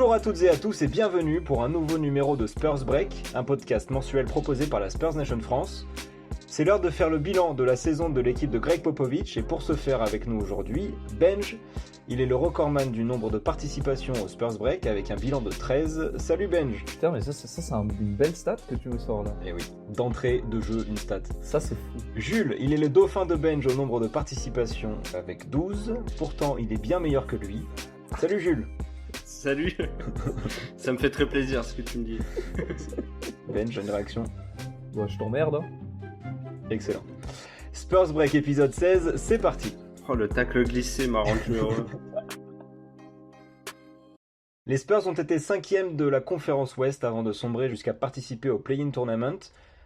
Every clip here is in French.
Bonjour à toutes et à tous et bienvenue pour un nouveau numéro de Spurs Break, un podcast mensuel proposé par la Spurs Nation France. C'est l'heure de faire le bilan de la saison de l'équipe de Greg Popovich et pour ce faire avec nous aujourd'hui, Benj. Il est le recordman du nombre de participations au Spurs Break avec un bilan de 13. Salut Benj. Putain, mais ça c'est une belle stat que tu nous sors là. Eh oui, d'entrée de jeu, une stat. Ça c'est fou. Jules, il est le dauphin de Benj au nombre de participations avec 12. Pourtant, il est bien meilleur que lui. Salut Jules. Salut. Ça me fait très plaisir ce que tu me dis. Benj, une réaction? Bon, je t'emmerde. Hein. Excellent. Spurs Break épisode 16, c'est parti. Oh, le tacle glissé m'a rendu heureux. Les Spurs ont été 5e de la conférence Ouest avant de sombrer jusqu'à participer au Play-in Tournament.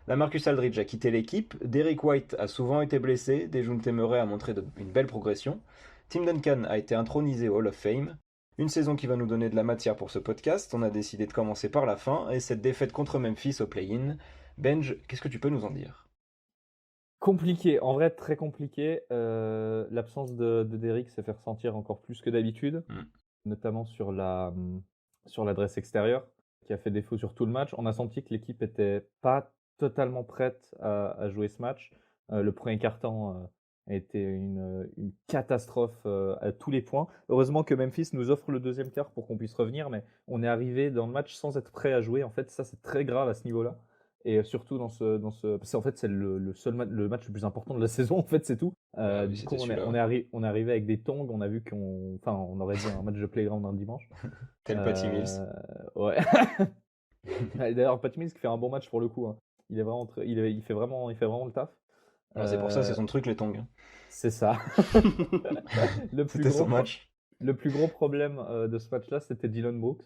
Lamarcus Aldridge a quitté l'équipe, Derrick White a souvent été blessé, Dejounte Murray a montré une belle progression, Tim Duncan a été intronisé au Hall of Fame. Une saison qui va nous donner de la matière pour ce podcast, on a décidé de commencer par la fin, et cette défaite contre Memphis au Play-in. Benj, qu'est-ce que tu peux nous en dire ? Compliqué, en vrai très compliqué. L'absence de Derrick s'est fait ressentir encore plus que d'habitude, notamment sur l'adresse extérieure, qui a fait défaut sur tout le match. On a senti que l'équipe était pas totalement prête à jouer ce match. Le premier quart-temps a été une catastrophe à tous les points. Heureusement que Memphis nous offre le deuxième quart pour qu'on puisse revenir, mais on est arrivé dans le match sans être prêt à jouer. En fait, ça c'est très grave à ce niveau-là. Et surtout parce qu'en fait c'est le match le plus important de la saison, en fait c'est tout. Du coup on est arrivé avec des tongs, on a vu on aurait dit un match de playground un dimanche. Tel Patty Mills. Ouais. D'ailleurs Patty Mills qui fait un bon match pour le coup. Hein. Il est vraiment il fait vraiment le taf. C'est pour ça, c'est son truc les tongs. C'est ça. C'était son match. Le plus gros problème de ce match-là, c'était Dillon Brooks,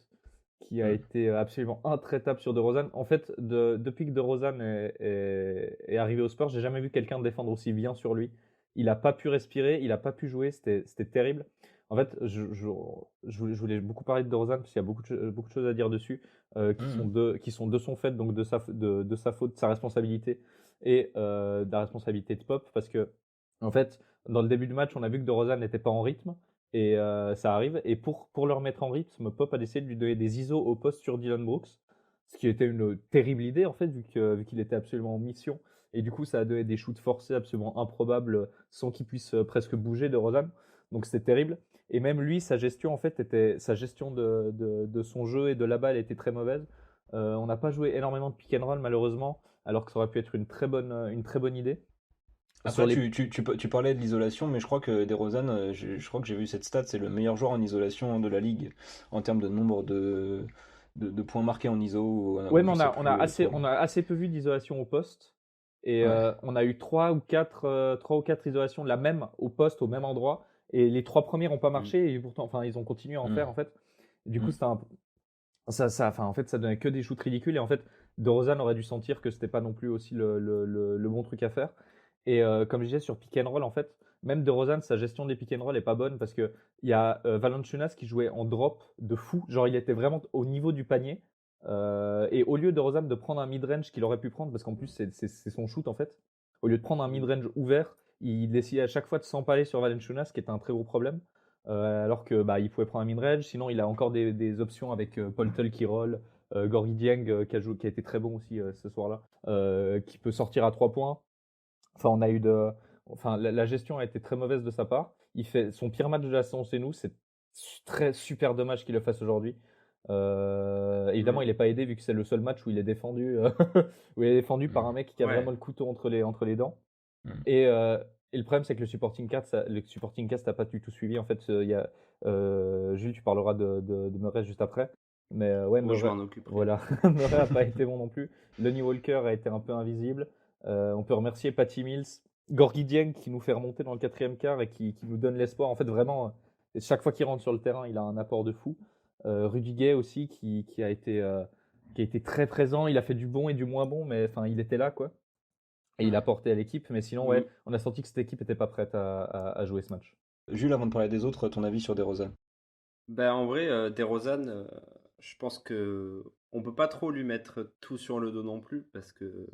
qui a été absolument intraitable sur DeRozan. En fait, depuis que DeRozan est arrivé au Spurs, j'ai jamais vu quelqu'un défendre aussi bien sur lui. Il n'a pas pu respirer, il n'a pas pu jouer, c'était terrible. En fait, je voulais beaucoup parler de DeRozan parce qu'il y a beaucoup de choses à dire dessus qui sont de son fait, donc de sa faute, de sa responsabilité et de la responsabilité de Pop, parce que en fait, dans le début du match, on a vu que DeRozan n'était pas en rythme. Et ça arrive. Et pour le remettre en rythme, Pop a décidé de lui donner des ISO au poste sur Dillon Brooks. Ce qui était une terrible idée, en fait, vu qu'il était absolument en mission. Et du coup, ça a donné des shoots forcés absolument improbables sans qu'il puisse presque bouger DeRozan. Donc c'était terrible. Et même lui, sa gestion, en fait, sa gestion de son jeu et de la balle était très mauvaise. On n'a pas joué énormément de pick and roll, malheureusement, alors que ça aurait pu être une très bonne idée. Après, tu parlais de l'isolation, mais je crois que DeRozan, je crois que j'ai vu cette stat, c'est le meilleur joueur en isolation de la ligue en termes de nombre de points marqués en ISO. Ouais, mais on a assez peu vu d'isolation au poste. Et on a eu 3 ou 4 isolations la même au poste, au même endroit. Et les 3 premières n'ont pas marché, et pourtant, ils ont continué à en faire en fait. Et du coup, en fait, ça donnait que des shoots ridicules. Et en fait, DeRozan aurait dû sentir que c'était pas non plus aussi le bon truc à faire. Et comme je disais sur pick and roll, en fait, même DeRozan, sa gestion des pick and roll est pas bonne parce que il y a Valanciunas qui jouait en drop de fou, genre il était vraiment au niveau du panier. Et au lieu de DeRozan de prendre un mid-range qu'il aurait pu prendre, parce qu'en plus c'est son shoot en fait, au lieu de prendre un mid-range ouvert, il décidait à chaque fois de s'empaler sur Valanciunas, ce qui était un très gros problème. Alors que il pouvait prendre un mid-range, sinon il a encore des options avec Paul Tull qui roll, Gorgui Dieng qui a été très bon aussi ce soir-là, qui peut sortir à 3 points. La gestion a été très mauvaise de sa part. Il fait son pire match de la saison, c'est nous. C'est super dommage qu'il le fasse aujourd'hui. Évidemment, il n'est pas aidé vu que c'est le seul match où il est défendu, par un mec qui a vraiment le couteau entre les dents. Et le problème, c'est que le supporting cast n'a pas du tout suivi. En fait, Jules, tu parleras de Murray juste après. Mais Murray, je m'en occupe. Voilà, Murray n'a pas été bon non plus. Lonnie Walker a été un peu invisible. On peut remercier Patty Mills, Gorgui Dieng qui nous fait remonter dans le 4e quart et qui nous donne l'espoir. En fait, vraiment, chaque fois qu'il rentre sur le terrain, il a un apport de fou. Rudy Gay aussi qui a été très présent. Il a fait du bon et du moins bon, mais il était là, quoi. Et il a porté à l'équipe. Mais sinon, on a senti que cette équipe n'était pas prête à jouer ce match. Jules, avant de parler des autres, ton avis sur DeRozan ? En vrai, DeRozan, je pense que on peut pas trop lui mettre tout sur le dos non plus parce que,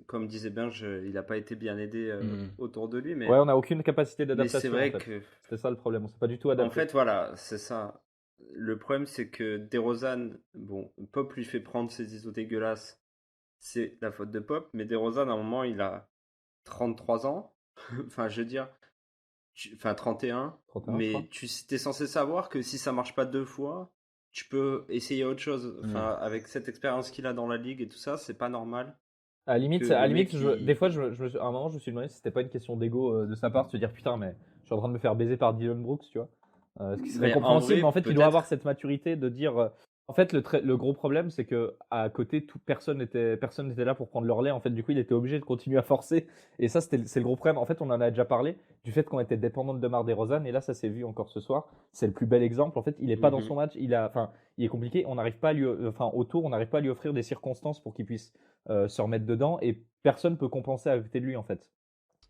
comme disait Benj, il n'a pas été bien aidé autour de lui. Mais on n'a aucune capacité d'adaptation. Mais c'est vrai en fait. que c'était ça le problème. On s'est pas du tout adapté. En fait, voilà, c'est ça. le problème, c'est que DeRozan, bon, Pop lui fait prendre ses ISO dégueulasses, c'est la faute de Pop, mais DeRozan, à un moment, il a 33 ans. Enfin, je veux dire, enfin 31, 31, je crois. mais tu es censé savoir que si ça marche pas 2 fois, tu peux essayer autre chose. Enfin, avec cette expérience qu'il a dans la ligue et tout ça, c'est pas normal À la limite, que le mec, des fois, à un moment, je me suis demandé si c'était pas une question d'ego de sa part, de se dire putain, mais je suis en train de me faire baiser par Dylan Brooks, tu vois. Ce qui serait Mais en compréhensible, vrai, mais en fait, il doit avoir peut-être. cette maturité de dire. En fait, le gros problème, c'est que à côté, personne n'était là pour prendre leur lait. En fait, du coup, il était obligé de continuer à forcer. Et ça, c'est le gros problème. En fait, on en a déjà parlé du fait qu'on était dépendant de DeMar DeRozan. Et là, ça s'est vu encore ce soir. C'est le plus bel exemple. En fait, il est pas dans son Mhm. match. Enfin, il est compliqué. On n'arrive pas à lui, enfin, autour, on n'arrive pas à lui offrir des circonstances pour qu'il puisse se remettre dedans. Et personne peut compenser à côté de lui, en fait.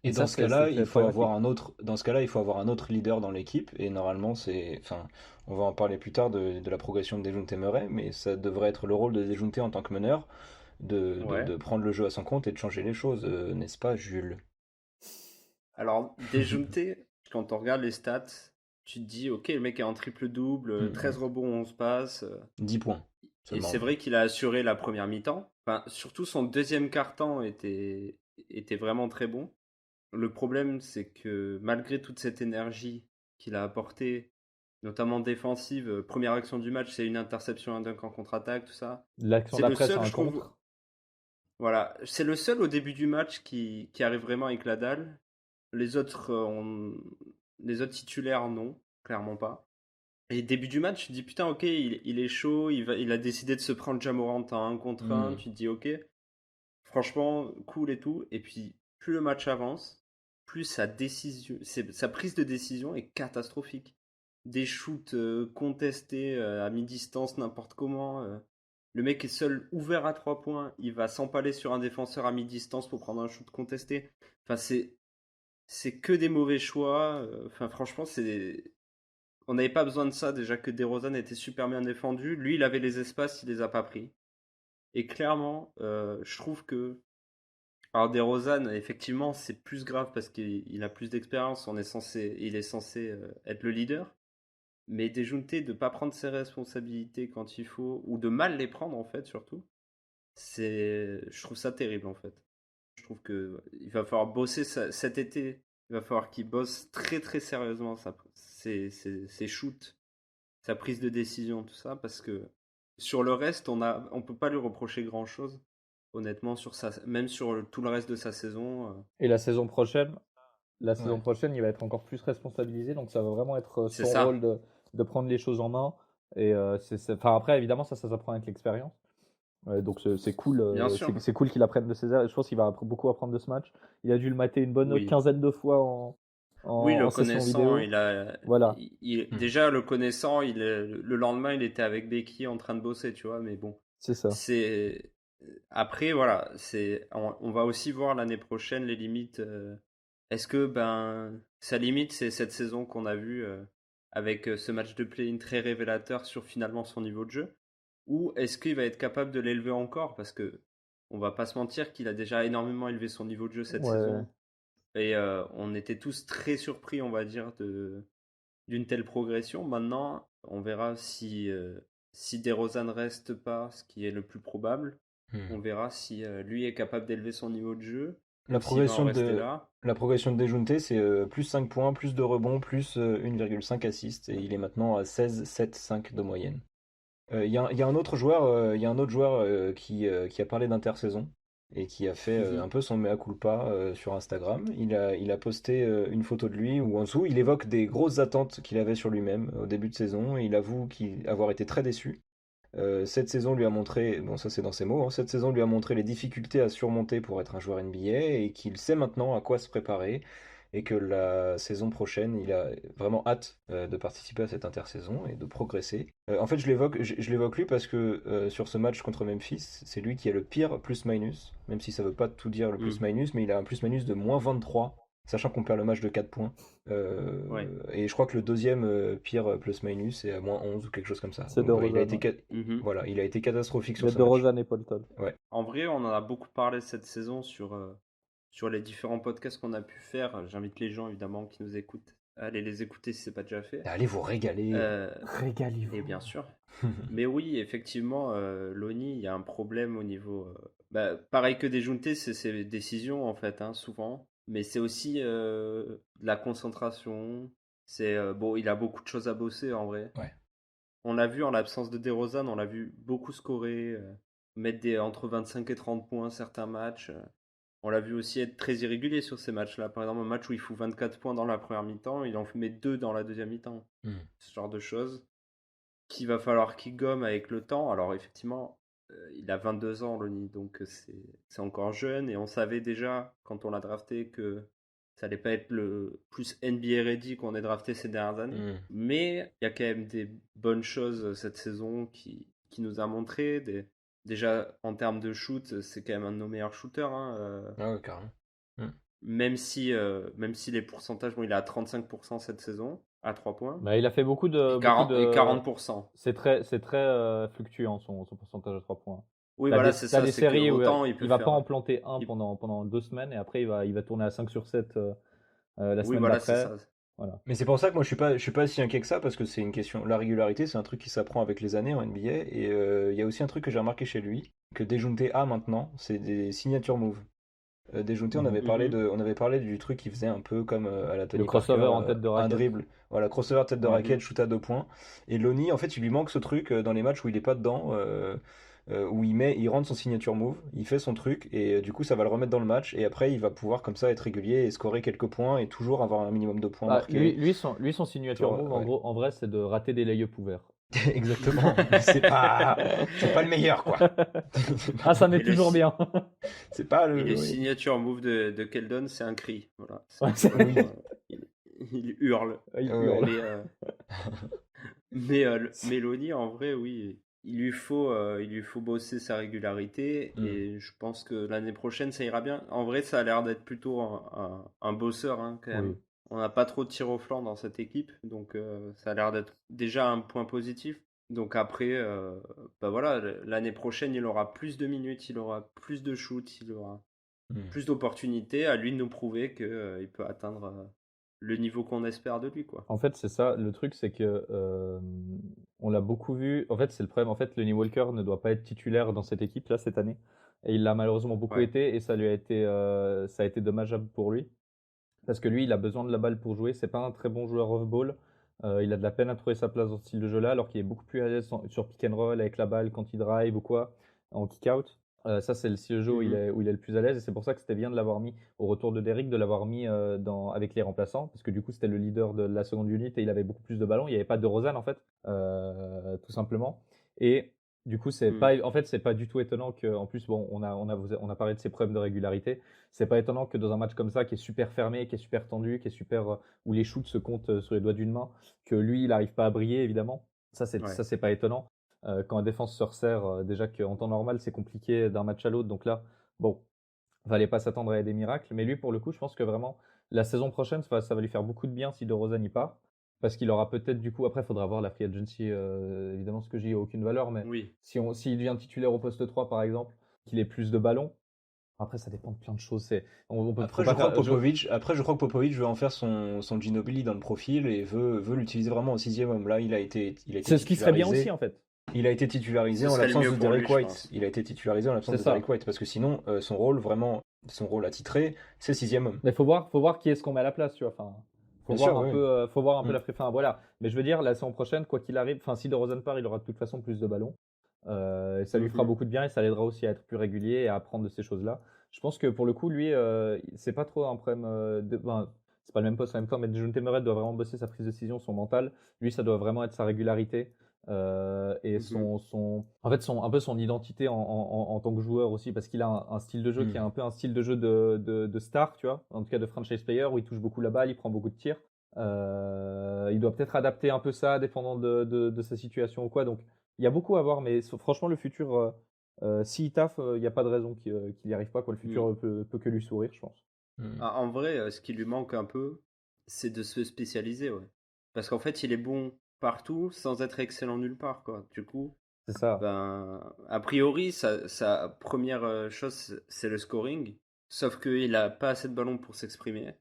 Et Et dans ça, ce cas-là, il c'est faut avoir problématique. un autre, dans ce cas-là, il faut avoir un autre leader dans l'équipe. Et normalement, enfin, on va en parler plus tard de la progression de Dejounte Murray, mais ça devrait être le rôle de Dejounte en tant que meneur, Ouais. de prendre le jeu à son compte et de changer les choses, n'est-ce pas, Jules? Alors, Dejounte, quand on regarde les stats, tu te dis, ok, le mec est en triple-double, Mm, 13 mm. rebonds, 11 passes. 10 points Et seulement. c'est vrai qu'il a assuré la première mi-temps. Enfin, surtout son deuxième quart-temps était vraiment très bon. Le problème, c'est que malgré toute cette énergie qu'il a apportée, notamment défensive, première action du match, c'est une interception, un dunk en contre-attaque, tout ça. L'action C'est le d'après, c'est seul, un je trouve, contre. voilà, c'est le seul au début du match qui arrive vraiment avec la dalle. Les autres, les autres titulaires, non, clairement pas. Et début du match, tu te dis putain, ok, il est chaud, il a décidé de se prendre Ja Morant en 1 contre 1. Mm. Tu te dis ok, franchement, cool et tout. Et puis, plus le match avance, plus sa prise de décision est catastrophique. Des shoots contestés à mi-distance, n'importe comment. Le mec est seul ouvert à 3 points, il va s'empaler sur un défenseur à mi-distance pour prendre un shoot contesté. Enfin, c'est que des mauvais choix. Enfin, franchement, on n'avait pas besoin de ça. Déjà que DeRozan était super bien défendu. Lui, il avait les espaces, il les a pas pris. Et clairement, je trouve que. Alors, DeRozan, effectivement, c'est plus grave parce qu'il a plus d'expérience. Il est censé être le leader. Mais Dejounte, de ne pas prendre ses responsabilités quand il faut, ou de mal les prendre, en fait, surtout, je trouve ça terrible, en fait. Je trouve que il va falloir bosser cet été. Il va falloir qu'il bosse très très sérieusement ses shoots, sa prise de décision, tout ça, parce que sur le reste, on peut pas lui reprocher grand chose, honnêtement, même sur tout le reste de sa saison. Et la saison Ouais. prochaine, il va être encore plus responsabilisé. Donc, ça va vraiment être C'est son rôle ça, de prendre les choses en main. Et enfin, après, évidemment, ça s'apprend avec l'expérience. Donc c'est cool, bien sûr. c'est cool qu'il apprenne de ses erreurs. Je pense qu'il va beaucoup apprendre de ce match. Il a dû le mater une bonne Oui. quinzaine de fois Oui, le en session connaissant, vidéo. Voilà, Mm. déjà le connaissant, le lendemain, il était avec Becky en train de bosser, tu vois. Mais bon, c'est ça. c'est après voilà, on va aussi voir l'année prochaine les limites. Est-ce que sa limite c'est cette saison qu'on a vue avec ce match de play-in très révélateur sur finalement son niveau de jeu, ou est-ce qu'il va être capable de l'élever encore parce que on va pas se mentir qu'il a déjà énormément élevé son niveau de jeu cette Ouais. saison. Et on était tous très surpris, on va dire, d'une telle progression. Maintenant, on verra si DeRozan reste pas, ce qui est le plus probable. On Mm. verra si lui est capable d'élever son niveau de jeu La ou s'il va en progression rester de, là. la progression de Dejounte, c'est plus 5 points, plus de rebonds, plus 1,5 assists, et il est maintenant à 16, 7, 5 de moyenne. Il y a un autre joueur, qui a parlé d'intersaison et qui a fait un peu son mea culpa sur Instagram. Il a posté une photo de lui où en dessous il évoque des grosses attentes qu'il avait sur lui-même au début de saison et il avoue avoir été très déçu. Cette saison lui a montré, bon ça c'est dans ses mots, hein, cette saison lui a montré les difficultés à surmonter pour être un joueur NBA et qu'il sait maintenant à quoi se préparer et que la saison prochaine, il a vraiment hâte de participer à cette intersaison et de progresser. En fait, je l'évoque lui parce que sur ce match contre Memphis, c'est lui qui a le pire plus-minus, même si ça veut pas tout dire le Hmm, plus-minus, mais il a un plus-minus de -23, sachant qu'on perd le match de 4 points. ouais. Et je crois que le deuxième pire plus-minus est à -11 ou quelque chose comme ça. C'est Donc voilà, DeRozan. Ouais. Mhm. voilà, il a été catastrophique Il sur y a ce match. DeRozan et Paul Toll. Ouais. En vrai, on en a beaucoup parlé cette saison sur les différents podcasts qu'on a pu faire. J'invite les gens évidemment qui nous écoutent allez les écouter si c'est pas déjà fait. Allez vous régaler. Régalez-vous. Et bien sûr. Mais oui, effectivement, Loni, il y a un problème au niveau. Pareil que Dejounte, c'est ses décisions en fait, hein, souvent. Mais c'est aussi de la concentration. Bon, il a beaucoup de choses à bosser en vrai. Ouais. On l'a vu en l'absence de DeRozan, on l'a vu beaucoup scorer, mettre entre 25 et 30 points certains matchs. On l'a vu aussi être très irrégulier sur ces matchs-là. Par exemple, un match où il fout 24 points dans la première mi-temps, il en met 2 dans la deuxième mi-temps. Ce genre de choses qu'il va falloir qu'il gomme avec le temps. Alors effectivement, il a 22 ans, Lonnie, donc c'est encore jeune. Et on savait déjà, quand on l'a drafté, que ça allait pas être le plus NBA ready qu'on ait drafté ces dernières années. Mais il y a quand même des bonnes choses cette saison qui nous a montré. Déjà, en termes de shoot, c'est quand même un de nos meilleurs shooters. Hein, Ah ouais, carrément. même si les pourcentages, bon, il est à 35% cette saison, à 3 points. Bah, il a fait beaucoup de. Et 40%. C'est très fluctuant son pourcentage de 3 points. Oui, T'as voilà, des, c'est t'as ça. des C'est que séries où autant il il peut va faire. pas en planter un il- pendant 2 semaines et après il va tourner à 5 sur 7 la Oui, semaine voilà, c'est d'après. ça. Voilà. Mais c'est pour ça que moi je suis pas si inquiet que ça parce que c'est une question. La régularité, c'est un truc qui s'apprend avec les années en NBA et il y a aussi un truc que j'ai remarqué chez lui que Dejounte a maintenant, c'est des signature moves. Dejounte, on avait parlé Mhm. on avait parlé du truc qu'il faisait un peu comme à la Le Tony crossover Parker, en tête de un raquette. dribble, voilà, crossover tête de Ouais. raquette, shoot à 2 points. Et Lonnie, en fait, il lui manque ce truc dans les matchs où il est pas dedans, où il rentre son signature move, il fait son truc et du coup ça va le remettre dans le match et après il va pouvoir comme ça être régulier et scorer quelques points et toujours avoir un minimum de points Bah, marqués. lui, son signature Toujours, move, ouais. en vrai, c'est de rater des lay-ups ouverts. Exactement. Mais c'est pas le meilleur quoi. Ah, ça met Et le, toujours si- bien. C'est pas et le le. Oui. signature move de Keldon, c'est un cri. Voilà. Ouais, Oui. Il, il hurle. il Ouais. hurle. Mais Mélanie, en vrai, oui, il lui faut bosser sa régularité et je pense que l'année prochaine, ça ira bien. En vrai, ça a l'air d'être plutôt un bosseur, hein, quand même. Oui. On n'a pas trop de tir au flanc dans cette équipe, donc ça a l'air d'être déjà un point positif. Donc après, voilà, l'année prochaine, il aura plus de minutes, il aura plus de shoots, il aura plus d'opportunités. À lui de nous prouver qu'il peut atteindre le niveau qu'on espère de lui, quoi. En fait, c'est ça. Le truc, c'est que on l'a beaucoup vu. En fait, c'est le problème. En fait, Lonnie Walker ne doit pas être titulaire dans cette équipe là cette année. Et il l'a malheureusement beaucoup Ouais. été. Et ça a été dommageable pour lui. Parce que lui, il a besoin de la balle pour jouer. C'est pas un très bon joueur off-ball. Il a de la peine à trouver sa place dans ce style de jeu-là, alors qu'il est beaucoup plus à l'aise sur pick and roll avec la balle quand il drive ou quoi, en kick-out. Ça, c'est le style de jeu où il est le plus à l'aise. Et c'est pour ça que c'était bien de l'avoir mis au retour de Derrick, de l'avoir mis avec les remplaçants. Parce que du coup, c'était le leader de la seconde unit et il avait beaucoup plus de ballons. Il n'y avait pas de Rosanne, en fait, tout simplement. Et du coup, c'est pas du tout étonnant que, en plus, bon, on a parlé de ses problèmes de régularité. C'est pas étonnant que dans un match comme ça, qui est super fermé, qui est super tendu, qui est super où les shoots se comptent sur les doigts d'une main, que lui, il n'arrive pas à briller, évidemment. Ça, c'est pas étonnant. Quand la défense se resserre, déjà qu'en temps normal, c'est compliqué d'un match à l'autre. Donc là, bon, fallait pas s'attendre à des miracles. Mais lui, pour le coup, je pense que vraiment, la saison prochaine, ça va lui faire beaucoup de bien si DeRozan y part. Parce qu'il aura peut-être du coup, après, il faudra voir la free agency, évidemment, ce que j'ai a aucune valeur, mais Oui. s'il devient titulaire au poste 3, par exemple, qu'il ait plus de ballons, après, ça dépend de plein de choses. Après, je crois que Popovic veut en faire son Ginobili dans le profil et veut l'utiliser vraiment au 6e homme. Là, il a été C'est ce qui serait bien titularisé. aussi, en fait. Il a été titularisé Ce en serait le l'absence mieux de pour lui, Derrick je White. pense. Il a été titularisé en l'absence C'est de ça. Derrick White parce que sinon, son rôle attitré, c'est 6e homme. Mais faut voir qui est-ce qu'on met à la place, tu vois. Enfin, Bien sûr, oui. faut voir un peu Mm. la free. Enfin, voilà. Mais je veux dire, la saison prochaine, quoi qu'il arrive, enfin, si DeRozan part, il aura de toute façon plus de ballons. Et ça lui fera beaucoup de bien et ça l'aidera aussi à être plus régulier et à apprendre de ces choses-là. Je pense que pour le coup, lui, c'est pas trop un problème c'est pas le même poste en même temps, mais Dejounte Murray doit vraiment bosser sa prise de décision, son mental. Lui, ça doit vraiment être sa régularité et un peu son identité en tant que joueur aussi, parce qu'il a un style de jeu qui est un peu un style de jeu de star, tu vois, en tout cas de franchise player, où il touche beaucoup la balle, il prend beaucoup de tirs. Il doit peut-être adapter un peu ça, dépendant de sa situation ou quoi. Donc, il y a beaucoup à voir, mais franchement, le futur, s'il taffe, il n'y a pas de raison qu'il n'y arrive pas, quoi. Le futur peut que lui sourire, je pense. En vrai, ce qui lui manque un peu, c'est de se spécialiser, ouais. Parce qu'en fait, il est bon partout sans être excellent nulle part, quoi. Du coup, C'est ça. a priori, sa première chose, c'est le scoring. Sauf qu'il a pas assez de ballons pour s'exprimer.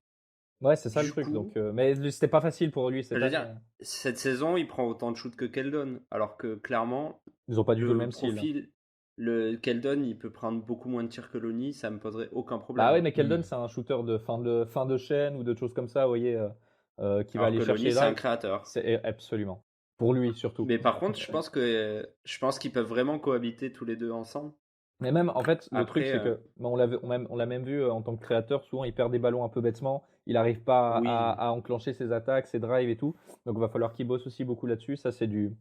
Ouais, c'est ça le Du truc. coup, Donc, mais c'était pas facile pour lui je cette veux année. dire, cette saison, il prend autant de shoots que Keldon. Alors que clairement, Ils ont pas du tout le le même style. profil, le Keldon, il peut prendre beaucoup moins de tirs que Lonnie, ça me poserait aucun Bah problème, ouais, hein. mais Keldon, c'est un shooter de fin de chaîne ou de choses comme ça, vous voyez, qui va Alors aller que chercher Lonnie, les c'est un drives. créateur. C'est absolument. Pour lui, surtout. Mais par contre, je pense qu'ils peuvent vraiment cohabiter tous les deux ensemble. Mais même, en fait, le truc, Après, c'est que on l'a même vu en tant que créateur, souvent il perd des ballons un peu bêtement, il n'arrive pas oui, à enclencher ses attaques, ses drives et tout. Donc il va falloir qu'il bosse aussi beaucoup là-dessus. Ça, c'est du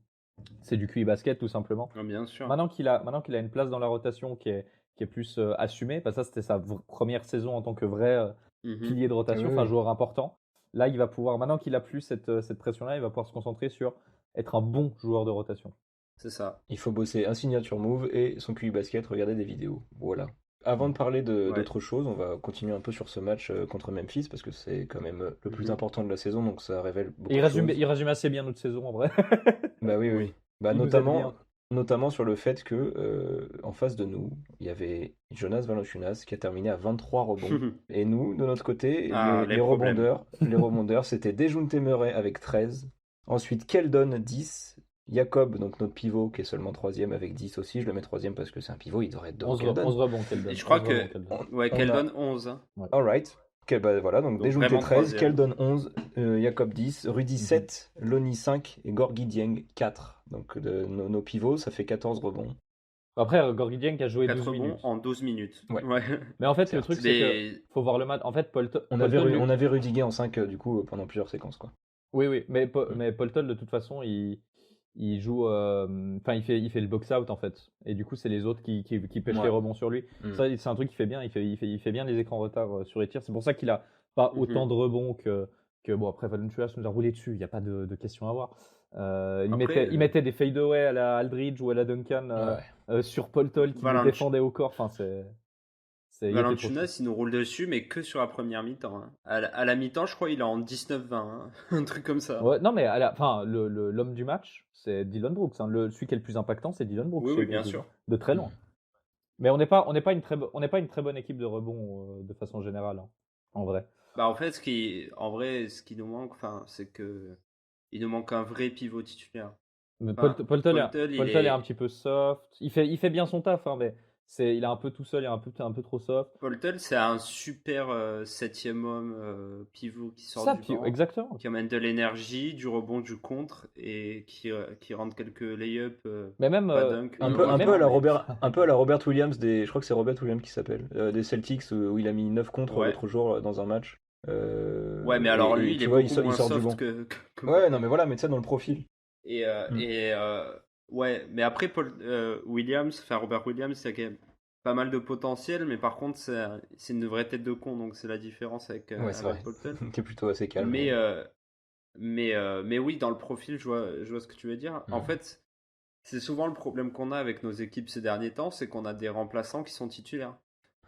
QI basket, tout simplement. bien sûr. Maintenant qu'il a une place dans la rotation qui est plus assumée, parce que ça, c'était sa première saison en tant que vrai Mhm. pilier de Oui, rotation, enfin oui. joueur important. Là, il va pouvoir, maintenant qu'il a plus cette pression-là, il va pouvoir se concentrer sur être un bon joueur de rotation. C'est ça. Il faut bosser un signature move et son QI basket, regarder des vidéos. Voilà. Avant de parler Ouais. d'autre chose, on va continuer un peu sur ce match contre Memphis parce que c'est quand même le plus Mhm. important de la saison, donc ça révèle beaucoup Et de choses. il résume assez bien notre saison en vrai. Bah oui, oui. Oui. Oui. Bah Il nous aide notamment, bien. notamment sur le fait que en face de nous, il y avait Jonas Valanciunas qui a terminé à 23 rebonds. Et nous, de notre côté, Ah, les problèmes. les rebondeurs, c'était Dejounte Murray avec 13. Ensuite, Keldon 10. Jacob, donc notre pivot, qui est seulement troisième avec 10 aussi. Je le mets troisième parce que c'est un pivot, il devrait être devant 11 Keldon. rebonds qu'elle Et donne. je crois 11 rebonds que, qu'elle donne. ouais, On qu'elle a donne 11, hein. Ouais. Alright. Ok, bah voilà, donc Donc Dejounte vraiment 13, troisième. Keldon 11, Jacob 10, Rudy Mhm. 7, Lonnie 5 et Gorgui Dieng 4. Donc nos pivots, ça fait 14 rebonds. Après, Gorgui Dieng a joué 4 12 rebonds minutes. en 12 minutes. Ouais, Ouais. Mais en fait, le certes. truc, c'est que Mais faut voir le match. En fait, On avait, Paul Toll, on avait Rudiger en 5 du coup pendant plusieurs séquences quoi. oui, oui, mais, Mm. mais Paul Toll, de toute façon, il joue. Enfin, il fait le box-out, en fait. Et du coup, c'est les autres qui pêchent les Ouais. rebonds sur lui. Mm. Ça, c'est un truc qu'il fait bien. Il fait bien les écrans retard sur les tirs. C'est pour ça qu'il a pas autant mhm. de rebonds que bon, après, Valanciunas nous a roulé dessus. Il n'y a pas de question à avoir. Il Après, mettait des fadeaway à la Aldridge ou à la Duncan Ouais. sur Paul Toll qui le défendait au corps. Enfin, il était trop chaud. Valanciunas, il nous roule dessus, mais que sur la première mi-temps, hein. À la mi-temps, je crois, il est en 19-20, hein. Un truc comme ça. Ouais, non, mais enfin, l'homme du match, c'est Dylan Brooks, hein. Celui qui est le plus impactant, c'est Dylan Brooks, Oui, oui, bien sûr. de très loin. Mm. Mais on n'est pas une très bonne équipe de rebond de façon générale, hein, en vrai. Bah, en fait, en vrai, ce qui nous manque, enfin, c'est que il nous manque un vrai pivot titulaire. Mais Enfin, Paul Toll Paul Tull, il Paul Toll est un est. petit peu soft. Il fait bien son taf, hein, mais il est un peu tout seul, il est un peu trop soft. Paul Tull, c'est un super septième homme pivot qui sort Ça, du puis, banc, exactement. qui amène de l'énergie, du rebond, du contre, et qui rentre quelques lay-up, Mais même, pas dunk, Un il, peu, il un peu même, à la heureusement, mais. Robert Williams je crois que c'est Robert Williams qui s'appelle, des Celtics où il a mis 9 contre Ouais. l'autre jour dans un match. Ouais, mais alors lui, Et il tu est vois, beaucoup moins il sort du soft banc. que Ouais, non Butler. mais voilà, mais ça dans le profil. Et, Mm. ouais, mais après, Williams, enfin Robert Williams, il y a quand même pas mal de potentiel, mais par contre, c'est une vraie tête de con, donc c'est la différence Ouais, c'est avec vrai. Paul Tull. Qui est plutôt assez calme. Mais, mais oui, dans le profil, je vois ce que tu veux dire. En Mm. fait, c'est souvent le problème qu'on a avec nos équipes ces derniers temps, c'est qu'on a des remplaçants qui sont titulaires.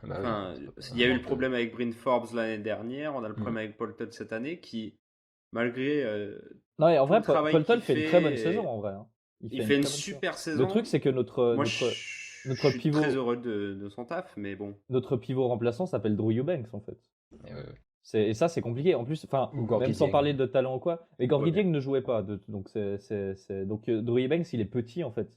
Bah oui, Enfin, c'est il y a eu le n'importe. problème avec Bryn Forbes l'année dernière, on a le Mm. problème avec Paul Tull cette année, qui, malgré non, et en tout le vrai, travail Paul Toll qu'il fait une très bonne fait, saison, en vrai, hein. Il il fait fait une une très bonne saison. super Le truc, saison. c'est que Moi, notre je suis très pivot, heureux de son taf, mais bon. notre pivot remplaçant s'appelle Drew Eubanks, en fait. Et ouais, ouais. Et ça, c'est compliqué. En plus, enfin, Ou Gorgui même sans Dieng. parler de talent ou quoi, mais Gorgui Ouais, mais- Dieng ne jouait pas. Donc, Drew Eubanks, il est petit, en fait.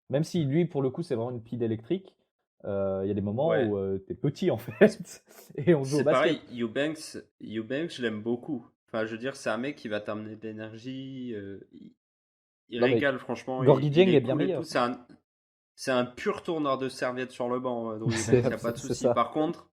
Même si lui, pour le coup, c'est vraiment une pile électrique, il y a des moments Ouais. où t'es petit, en fait, et on joue au C'est basket. pareil, Eubanks, je l'aime beaucoup. Enfin, je veux dire, c'est un mec qui va t'amener de l'énergie. Il Non, mais régale, franchement. Gorgui Il Dieng est est bien cool et meilleur. tout. C'est un pur tourneur de serviette sur le banc, Drew C'est Eubanks, y a pas de c'est souci. ça. Par contre,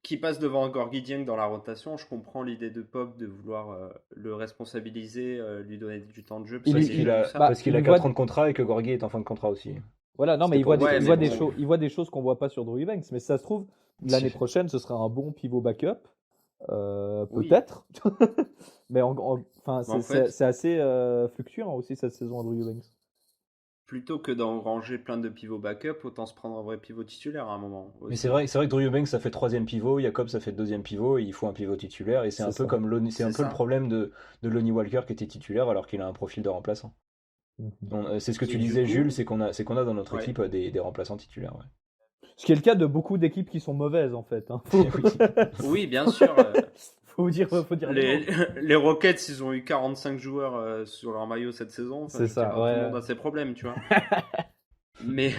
qui passe devant Gorgui Dieng dans la rotation, je comprends l'idée de Pop de vouloir le responsabiliser, lui donner du temps de jeu, parce Il, que Parce c'est il, qu'il jamais a, vu ça. bah, parce qu'il il a voit, 4 ans de contrat et que Gorgui est en fin de contrat aussi. voilà, non, mais C'était pas Ouais, mais aussi. bon. il voit des choses qu'on voit pas sur Drew Eubanks. Mais si ça se trouve, l'année prochaine, ce sera un bon pivot backup. Oui. Peut-être. Mais enfin, Mais en fait, c'est assez fluctuant aussi cette saison à Drew Eubanks. plutôt que d'engranger plein de pivots backup, autant se prendre un vrai pivot titulaire à un moment Mais aussi. c'est vrai que Drew Eubanks ça fait troisième pivot, Jacob ça fait deuxième pivot, et il faut un pivot titulaire, et c'est C'est un peu ça. comme c'est un C'est peu le ça. problème de Lonnie Walker qui était titulaire alors qu'il a un profil de remplaçant. C'est ce que tu Et du disais, coup, Jules, c'est qu'on a dans notre ouais. équipe des remplaçants titulaires. Ouais. Ce qui est le cas de beaucoup d'équipes qui sont mauvaises en fait, hein. Oui. Oui, bien sûr. Faut dire les Les, mots. les Rockets, ils ont eu 45 joueurs sur leur maillot cette saison. Enfin, C'est je veux dire, ça, tout le ouais. monde a ses problèmes, tu vois. Mais,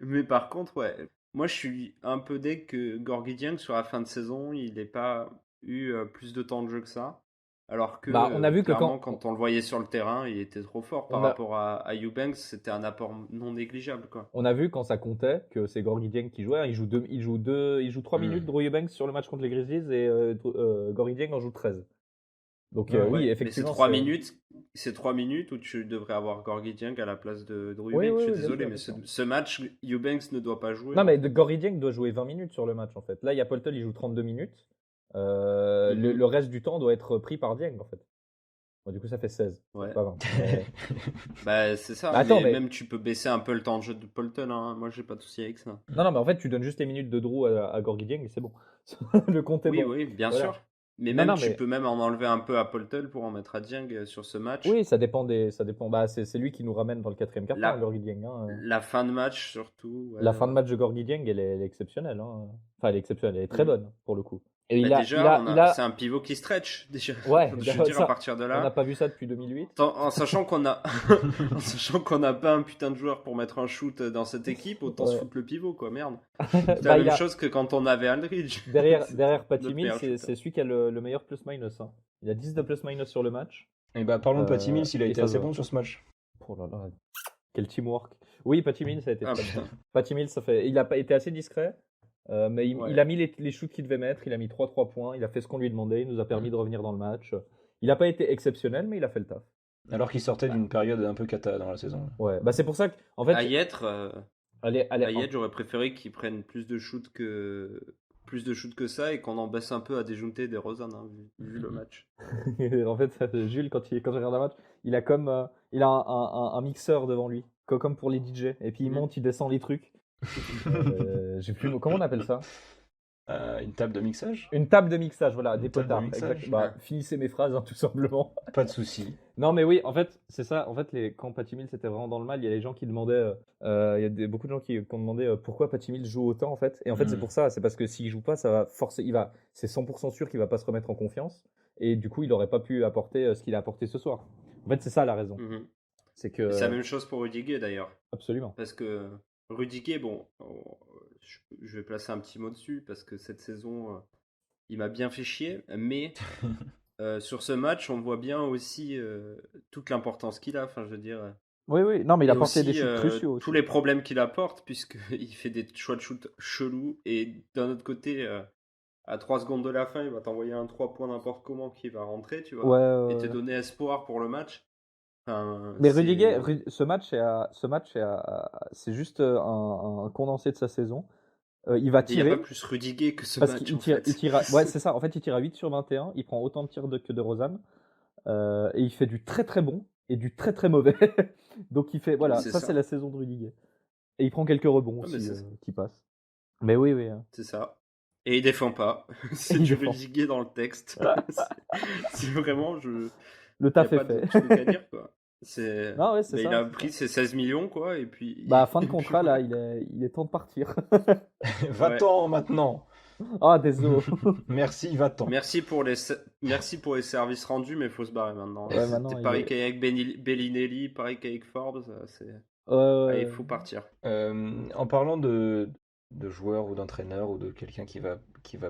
mais par contre, ouais, moi je suis un peu deg que Gorgui Dieng sur la fin de saison, il n'ait pas eu plus de temps de jeu que ça. Alors que Bah, on a vu que clairement, quand on le voyait sur le terrain, il était trop fort par on a, rapport à Eubanks, c'était un apport non négligeable, quoi. on a vu quand ça comptait que c'est Gorgui Dieng qui jouait. Il joue 3 minutes, Hmm. Drew Eubanks sur le match contre les Grizzlies et Gorgui Dieng en joue 13. Donc Ouais. oui, Ouais, mais effectivement, c'est 3 minutes où tu devrais avoir Gorgui Dieng à la place de Drew Oui, Eubanks. oui, Je suis oui, bien désolé, sûr, mais bien sûr. ce match, Eubanks ne doit pas jouer Non, en mais fait. Gorgui Dieng doit jouer 20 minutes sur le match en fait. Là, il y a Poltel, il joue 32 minutes. Le Mhm. reste du temps doit être pris par Dieng en fait. Bon, du coup, ça fait 16. Ouais. Pas 20. Mais- Bah, c'est ça, Bah, attends, mais mais même tu peux baisser un peu le temps de jeu de Polton, hein. Moi, j'ai pas de souci avec ça. non, mais en fait, tu donnes juste les minutes de Drew à Gorgui Dieng et c'est bon. Le compte est Oui, bon. oui, bien Voilà. sûr. Mais Non, même, non, tu mais peux même en enlever un peu à Polton pour en mettre à Dieng sur ce match. oui, ça dépend. Bah, c'est lui qui nous ramène dans le quatrième quart-temps, La, Gorgui Dieng. Hein. la fin de match, surtout. La Ouais, fin de ouais. match de Gorgui Dieng, elle est exceptionnelle. Hein. Enfin, elle est exceptionnelle, elle est très Mhm. bonne pour le coup. Et Bah, déjà, c'est un pivot qui stretch, déjà. ouais, Je veux dire, à ça, partir de on n'a là, pas vu ça depuis 2008. en sachant qu'on a, en sachant qu'on n'a pas un putain de joueur pour mettre un shoot dans cette équipe, autant se Ouais. foutre le pivot, quoi, merde. C'est la Bah, même chose que quand on avait Aldridge. derrière C'était Patty notre Mills, meilleur shooter. c'est celui qui a le meilleur plus-minus. Hein. Il a 10 de plus-minus sur le match. Et bah, parlons de Patty Mills, il a Et été ça se assez voit. bon sur ce match. Oh là là, quel teamwork. Oui, Patty Mills, ça a été Ah, très putain. bien. Patty Mills, il a pas été assez discret, mais il Ouais. a mis les shoots qu'il devait mettre. Il a mis 3 points. Il a fait ce qu'on lui demandait. Il nous a permis de revenir dans le match. Il n'a pas été exceptionnel, mais il a fait le taf. Alors qu'il sortait d'une période un peu cata dans la saison. Ouais, bah c'est pour ça que, en fait, Hayet, allez, Hayet, j'aurais préféré qu'il prenne plus de shoot que ça et qu'on en baisse un peu à déjounter des Rosanne, hein, vu le match. en fait, Jules, quand je regarde un match, il a comme, il a un mixeur devant lui, comme pour les DJ. Et puis il Mhm. monte, il descend les trucs. J'ai plus, comment on appelle ça? Une table de mixage? Une table de mixage, voilà, des Une table de potards. mixage. Exact. Bah, Ouais. finissez mes phrases, hein, tout simplement. Pas de souci. Non, mais oui, en fait, c'est ça. En fait, quand Patty Mills était vraiment dans le mal, il y a les gens qui demandaient. Il y a beaucoup de gens qui ont demandé pourquoi Patty Mills joue autant, en fait. Et en fait, c'est Mm. pour ça. C'est parce que s'il joue pas, ça va forcer. C'est 100% sûr qu'il va pas se remettre en confiance. Et du coup, il aurait pas pu apporter ce qu'il a apporté ce soir. En fait, c'est ça la raison. Mhm. C'est Et que. c'est la même chose pour Rudiger d'ailleurs. Absolument. Parce que Rudiger, bon, je vais placer un petit mot dessus parce que cette saison, il m'a bien fait chier. Mais sur ce match, on voit bien aussi toute l'importance qu'il a. Enfin, je veux dire. Oui, oui. Non, mais il Et a porté des aussi shoots cruciaux aussi. tous les problèmes qu'il apporte, puisqu'il fait des choix de shoot chelous. Et d'un autre côté, à 3 secondes de la fin, il va t'envoyer un 3 points n'importe comment qui va rentrer, tu vois. Ouais, Et te donner espoir pour le match. Enfin, mais c'est- Rudiger, c'est juste un condensé de sa saison. Il va Il n'y a pas tirer. plus Rudiger que ce Parce match, qu'il en tire, fait. il tire ouais, c'est ça. En fait, il tire à 8 sur 21. Il prend autant de tirs que de Rosanne. Et il fait du très très bon et du très très mauvais. Donc il fait, voilà, C'est ça ça. c'est la saison de Rudiger. Et il prend quelques rebonds Ah, mais aussi c'est ça. qui passent. Mais oui, oui. C'est ça. Et il défend pas. C'est Il du défend. Rudiger dans le texte. C'est vraiment, Le il n'y a taf est pas fait. d'autre truc à dire, quoi. Non, ouais, c'est Mais ça. il a c'est pris ça. ses 16 millions, quoi, et puis. Bah, fin de et puis contrat, là, voilà. il est temps de partir. Va-t'en maintenant. Ah, désolé. Merci, va-t'en. Merci pour les services rendus, mais il faut se barrer maintenant. Ouais, maintenant, C'était il pareil est- qu'avec Bellinelli, pareil qu'avec Forbes. Ouais, Il faut partir. En parlant de joueurs ou d'entraîneurs ou de quelqu'un qui va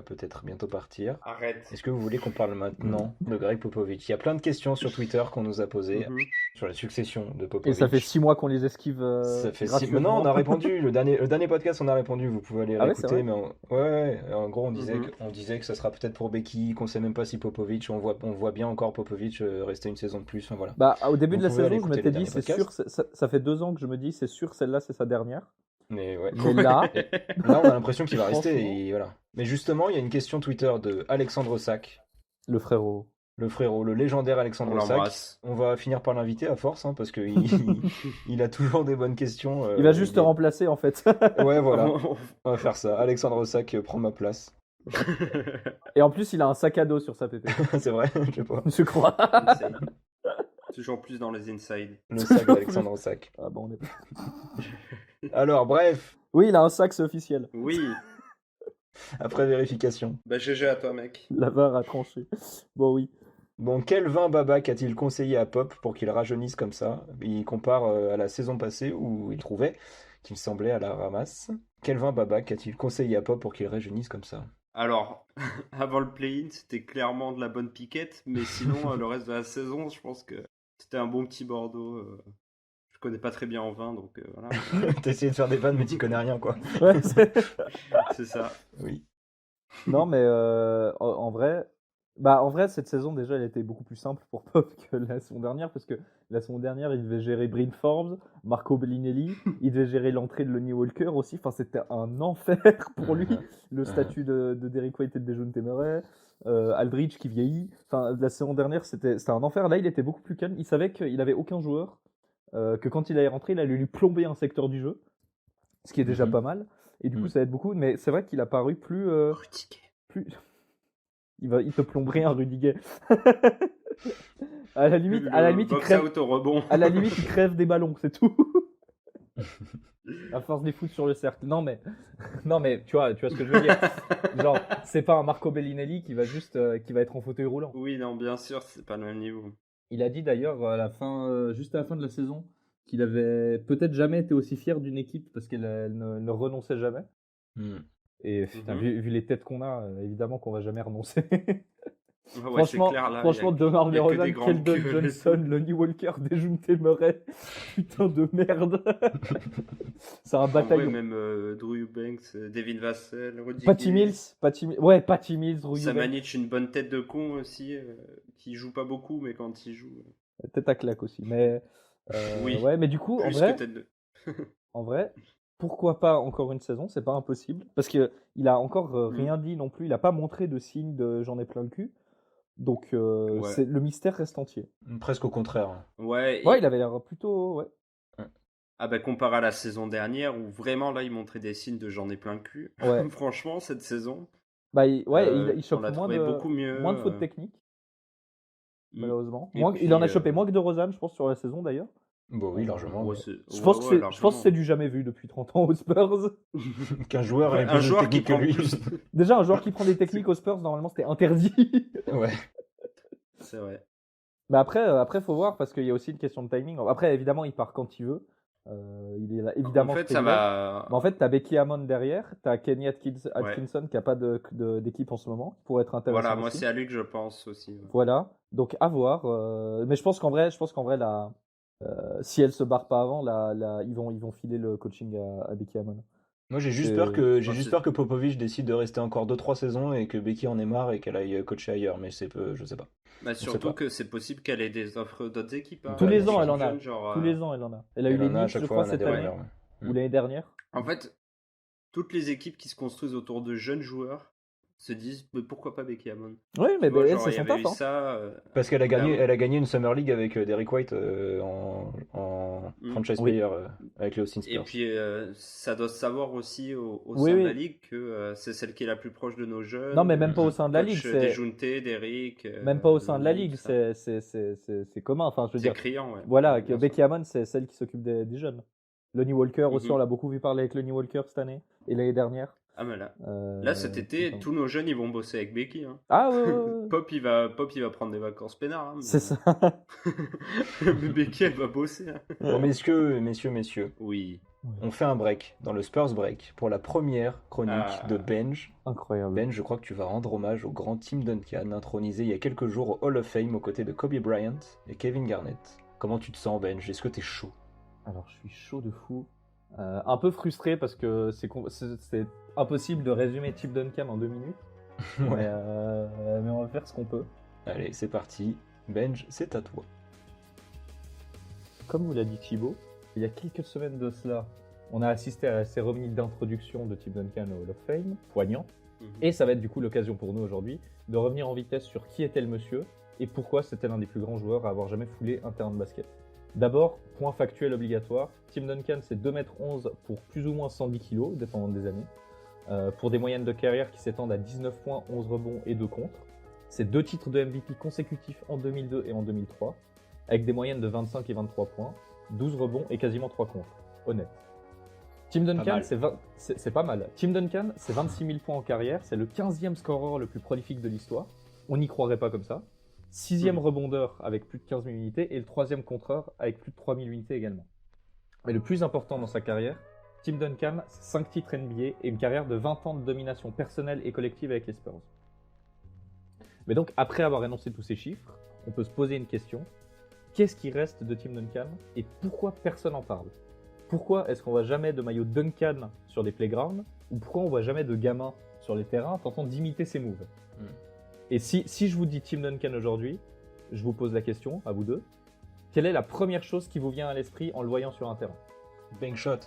peut-être bientôt partir, Arrête. est-ce que vous voulez qu'on parle maintenant de Greg Popovich? Il y a plein de questions sur Twitter qu'on nous a posées Mhm. sur la succession de Et Popovich. ça fait 6 mois qu'on les esquive Ça fait gratuitement. Non, on a répondu. Le dernier podcast, on a répondu. Vous pouvez aller Ah ouais, c'est réécouter. vrai Mais ouais, en gros, on disait, Mhm. on disait que ça sera peut-être pour Becky, qu'on sait même pas si Popovich. On voit bien encore Popovich rester une saison de plus. Enfin, voilà. Bah, au début Vous de la pouvez aller saison, je écouter m'étais les dit, derniers c'est sûr, podcasts. ça fait 2 ans que je me dis, c'est sûr, celle-là, c'est sa dernière. Mais ouais. Mais là, Là, on a l'impression qu'il va rester. Franchement. Et voilà. Mais justement, il y a une question Twitter de Alexandre Sac, le frérot. le frérot, le légendaire On Alexandre Sac. l'embrasse. On va finir par l'inviter à force, hein, parce qu'il il a toujours des bonnes questions. Il va juste te est- remplacer, en fait. Ouais, voilà. On va faire ça. Alexandre Sac prend ma place. Et en plus, il a un sac à dos sur sa pépé. C'est vrai, je sais pas. Je crois. Inside. Toujours plus dans les inside. Le sac d'Alexandre Sac. Ah bon, on est... Alors, bref, Oui, il a un sac, c'est officiel. Oui. après vérification. Bah GG à toi mec. La VAR a tranché. Bon, oui. Bon, quel vin Babac a-t-il conseillé à Pop pour qu'il rajeunisse comme ça? Il compare à la saison passée où il trouvait qu'il semblait à la ramasse. Quel vin Babac a-t-il conseillé à Pop pour qu'il rajeunisse comme ça? Alors, avant le play-in, c'était clairement de la bonne piquette, mais sinon, le reste de la saison, je pense que c'était un bon petit Bordeaux. Je connais pas très bien en vin, donc voilà. T'as essayé de faire des vannes, mais t'y connais rien, quoi. Ouais, C'est ça. Oui. Non, mais en vrai, cette saison déjà, elle était beaucoup plus simple pour Pop que la saison dernière, parce que la saison dernière, il devait gérer Bryn Forbes, Marco Bellinelli, il devait gérer l'entrée de Lonnie Walker aussi. Enfin, c'était un enfer pour lui. Le statut de Derrick White et de Dejounte Murray, Aldridge qui vieillit. Enfin, la saison dernière, c'était un enfer. Là, il était beaucoup plus calme. Il savait qu'il avait aucun joueur, que quand il allait rentrer, il allait lui plomber un secteur du jeu, ce qui est déjà pas mal. Et du coup, ça aide beaucoup. Mais c'est vrai qu'il a paru plus. Rudiger. Il te plomberait un Rudiger. à la limite, box out au rebond. à la limite, il crève des ballons, c'est tout. À force de les foutre sur le cercle. Non mais tu vois ce que je veux dire. Genre, c'est pas un Marco Bellinelli qui va être en fauteuil roulant. Oui, non, bien sûr, c'est pas le même niveau. Il a dit d'ailleurs juste à la fin de la saison, qu'il avait peut-être jamais été aussi fier d'une équipe parce qu'elle ne renonçait jamais. Et putain, vu les têtes qu'on a, évidemment qu'on va jamais renoncer. Ouais, c'est clair, là, franchement, DeMar DeRozan, Keldon Johnson, Lonnie Walker, Dejounte Murray, putain de merde. C'est un bataillon. Même Drew Eubanks, Devin Vassell, Rudy Patty Mills, Drew Sam Eubanks. Anic, une bonne tête de con aussi, qui joue pas beaucoup, mais quand il joue... Tête à claque aussi. Mais, oui, ouais, mais du coup, en vrai, pourquoi pas encore une saison? C'est pas impossible. Parce qu'il a encore rien dit non plus. Il a pas montré de signe de j'en ai plein le cul. Donc, le mystère reste entier. Presque au contraire. Ouais, il avait l'air plutôt... Ouais. Ah bah comparé à la saison dernière où vraiment là il montrait des signes de j'en ai plein le cul. Ouais. Franchement cette saison. Il chope beaucoup mieux. moins de fautes techniques. Malheureusement. Et il en a chopé moins que de DeRozan, je pense, sur la saison d'ailleurs. Bon, oui, largement. Je pense que c'est du jamais vu depuis 30 ans aux Spurs. Qu'un joueur ait plus de technique que lui. Déjà, un joueur qui prend des techniques aux Spurs, normalement, c'était interdit. Ouais. C'est vrai. Mais après, faut voir parce qu'il y a aussi une question de timing. Après, évidemment, il part quand il veut. Il est là, évidemment. En fait, ça va. Mais en fait, t'as Becky Hammon derrière, t'as Kenny Atkinson qui a pas d'équipe en ce moment, pour être intéressant. Voilà, moi aussi. c'est à lui que je pense aussi. Ouais. Voilà, donc à voir. Mais je pense qu'en vrai, là, si elle se barre pas avant, là, ils vont filer le coaching à Becky Hammon. Moi, j'ai juste peur que Popovich décide de rester encore 2-3 saisons et que Becky en ait marre et qu'elle aille coacher ailleurs, mais je sais pas. Bah, surtout que c'est possible qu'elle ait des offres d'autres équipes. Hein. Tous les ans, elle en a. Tous les ans, elle en a. Elle a eu les Knicks, je crois, cette année. Ou l'année dernière. En fait, toutes les équipes qui se construisent autour de jeunes joueurs se disent mais pourquoi pas Becky Hammon. Oui, mais c'est son taf. Parce qu'elle a gagné une Summer League avec Derrick White en franchise player avec les Austin Spurs. Et puis ça doit se savoir aussi au sein de la ligue que c'est celle qui est la plus proche de nos jeunes. Non, mais même pas au sein de la ligue. C'est Dejounte, Derrick. Même pas au sein de la ligue, c'est commun. Enfin, je veux dire. C'est criant, ouais. Voilà, Becky Hammon, c'est celle qui s'occupe des jeunes. Lonnie Walker aussi, on l'a beaucoup vu parler avec Lonnie Walker cette année et l'année dernière. Ah mais là cet été, tous nos jeunes ils vont bosser avec Becky. Hein. Ah ouais. Pop il va prendre des vacances peinards. Hein, mais... C'est ça. Mais Becky elle va bosser. Hein. Bon, messieurs. Oui. On fait un break dans le Spurs Break pour la première chronique de Benj. Incroyable. Benj, je crois que tu vas rendre hommage au grand Tim Duncan, intronisé il y a quelques jours au Hall of Fame aux côtés de Kobe Bryant et Kevin Garnett. Comment tu te sens, Benj? Est-ce que t'es chaud? Alors, je suis chaud de fou. Un peu frustré parce que c'est impossible de résumer Tim Duncan en 2 minutes. Ouais. Mais on va faire ce qu'on peut. Allez, c'est parti. Benj, c'est à toi. Comme vous l'a dit Thibaut, il y a quelques semaines de cela, on a assisté à la cérémonie d'introduction de Tim Duncan au Hall of Fame, poignant. Et ça va être du coup l'occasion pour nous aujourd'hui de revenir en vitesse sur qui était le monsieur et pourquoi c'était l'un des plus grands joueurs à avoir jamais foulé un terrain de basket. D'abord, point factuel obligatoire, Tim Duncan c'est 2m11 pour plus ou moins 110 kg, dépendant des années, pour des moyennes de carrière qui s'étendent à 19 points, 11 rebonds et 2 contres. C'est 2 titres de MVP consécutifs en 2002 et en 2003, avec des moyennes de 25 et 23 points, 12 rebonds et quasiment 3 contres. Honnête. Tim Duncan, mal. c'est pas mal. Tim Duncan, c'est 26 000 points en carrière, c'est le 15e scoreur le plus prolifique de l'histoire. On n'y croirait pas comme ça. 6e rebondeur avec plus de 15 000 unités et le 3e contreur avec plus de 3 000 unités également. Mais le plus important dans sa carrière, Tim Duncan, c'est 5 titres NBA et une carrière de 20 ans de domination personnelle et collective avec les Spurs. Mais donc, après avoir énoncé tous ces chiffres, on peut se poser une question. Qu'est-ce qui reste de Tim Duncan et pourquoi personne n'en parle? Pourquoi est-ce qu'on voit jamais de maillot Duncan sur les playgrounds ou pourquoi on voit jamais de gamins sur les terrains tentant d'imiter ses moves? Et si je vous dis Tim Duncan aujourd'hui, je vous pose la question, à vous deux. Quelle est la première chose qui vous vient à l'esprit en le voyant sur un terrain? Bank shot.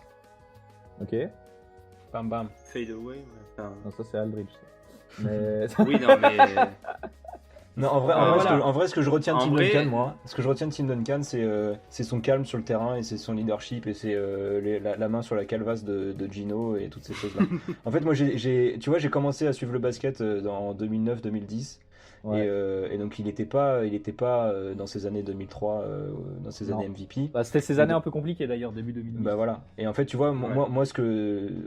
Ok. Bam bam. Fade away. Enfin... Non, ça c'est Aldridge. Ça. Mais... Oui, non, mais. Non, en vrai, voilà. en vrai, ce que je retiens de En Tim vrai- Duncan, moi, ce que je retiens de Tim Duncan, c'est son calme sur le terrain et c'est son leadership et c'est la main sur la calvasse de Gino et toutes ces choses-là. En fait, moi, tu vois, j'ai commencé à suivre le basket en 2009-2010 Ouais. et donc il était pas dans ces années 2003, dans ces Non. années MVP. Bah, c'était ces années un peu compliquées d'ailleurs, début 2010. Bah voilà. Et en fait, tu vois, Ouais. moi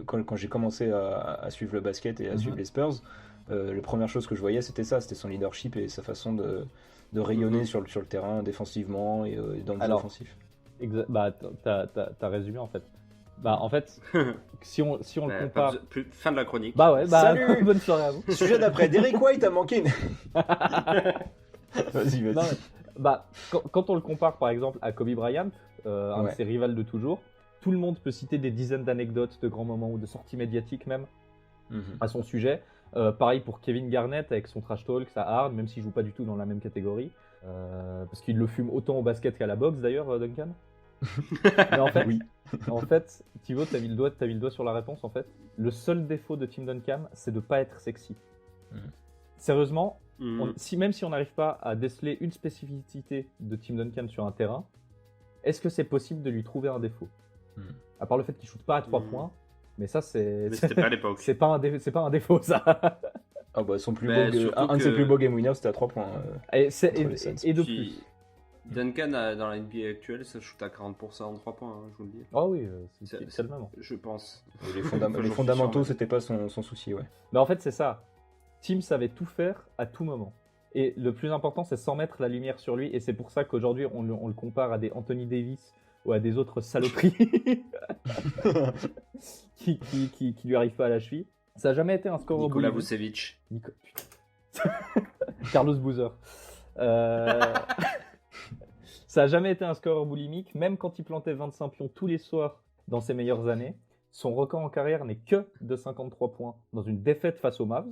quand j'ai commencé à suivre le basket et à suivre les Spurs, la première chose que je voyais, c'était ça, c'était son leadership et sa façon de rayonner sur le terrain défensivement et dans le jeu Alors, offensif. Bah, t'as résumé en fait. Bah, en fait, si on le Ouais, compare. Fin de la chronique. Bah ouais, bah, Salut bonne soirée à vous. Sujet d'après, Derrick White a manqué une... Vas-y, Non, vas-y. mais, bah, quand on le compare par exemple à Kobe Bryant, un de Ouais. ses rivales de toujours, tout le monde peut citer des dizaines d'anecdotes, de grands moments ou de sorties médiatiques même à son sujet. Pareil pour Kevin Garnett avec son trash talk, sa hard, même s'il joue pas du tout dans la même catégorie. Parce qu'il le fume autant au basket qu'à la boxe d'ailleurs, Duncan. Mais en fait, Oui. en fait, Thibaut, t'as mis le doigt sur la réponse en fait. Le seul défaut de Tim Duncan, c'est de pas être sexy. Sérieusement, même si on n'arrive pas à déceler une spécificité de Tim Duncan sur un terrain, est-ce que c'est possible de lui trouver un défaut? À part le fait qu'il shoot pas à 3 points, mais ça c'est Mais c'était pas à l'époque. c'est pas un défaut ça. Ah bah son plus Mais beau, surtout un de ses que- plus beaux game winners, c'était à 3 points. Et, Contre les Suns. et de Puis, plus. Duncan, dans la NBA actuelle, ça shoot à 40% en 3 points, hein, je vous le dis. Oh oui, C'est- c'est le même. Je pense. Et les, Enfin, j'en les suis fondamentaux, sûr, c'était pas son souci, ouais. Mais en fait, c'est ça. Tim savait tout faire à tout moment. Et le plus important, c'est sans mettre la lumière sur lui. Et c'est pour ça qu'aujourd'hui, on le compare à des Anthony Davis ou à des autres saloperies qui lui arrivent pas à la cheville. Ça n'a jamais été un score Nikola boulimique. Vucevic. Carlos Boozer. Ça n'a jamais été un scoreur boulimique, même quand il plantait 25 pions tous les soirs dans ses meilleures années. Son record en carrière n'est que de 53 points dans une défaite face aux Mavs.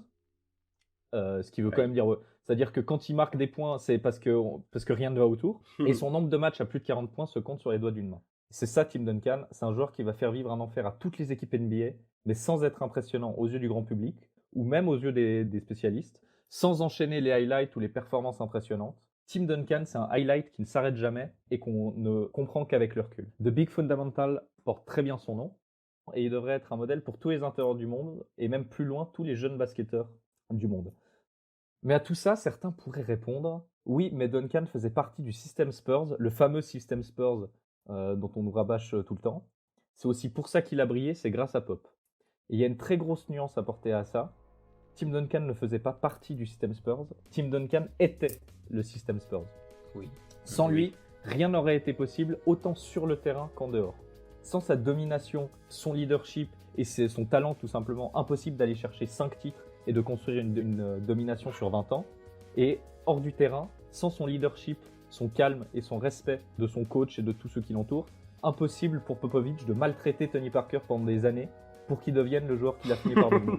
Ce qui veut quand même dire, c'est-à-dire que quand il marque des points, c'est parce que rien ne va autour. Et son nombre de matchs à plus de 40 points se compte sur les doigts d'une main. C'est ça, Tim Duncan. C'est un joueur qui va faire vivre un enfer à toutes les équipes NBA, mais sans être impressionnant aux yeux du grand public, ou même aux yeux des spécialistes, sans enchaîner les highlights ou les performances impressionnantes. Tim Duncan, c'est un highlight qui ne s'arrête jamais et qu'on ne comprend qu'avec le recul. The Big Fundamental porte très bien son nom, et il devrait être un modèle pour tous les intérieurs du monde, et même plus loin, tous les jeunes basketteurs du monde. Mais à tout ça, certains pourraient répondre « Oui, mais Duncan faisait partie du système Spurs, le fameux système Spurs dont on nous rabâche tout le temps. C'est aussi pour ça qu'il a brillé, c'est grâce à Pop. » Et il y a une très grosse nuance à porter à ça. Tim Duncan ne faisait pas partie du système Spurs, Tim Duncan était le système Spurs. Oui. Sans lui, rien n'aurait été possible, autant sur le terrain qu'en dehors. Sans sa domination, son leadership et son talent tout simplement, impossible d'aller chercher 5 titres et de construire une domination sur 20 ans. Et hors du terrain, sans son leadership, son calme et son respect de son coach et de tous ceux qui l'entourent, impossible pour Popovich de maltraiter Tony Parker pendant des années pour qu'il devienne le joueur qu'il a fini par devenir.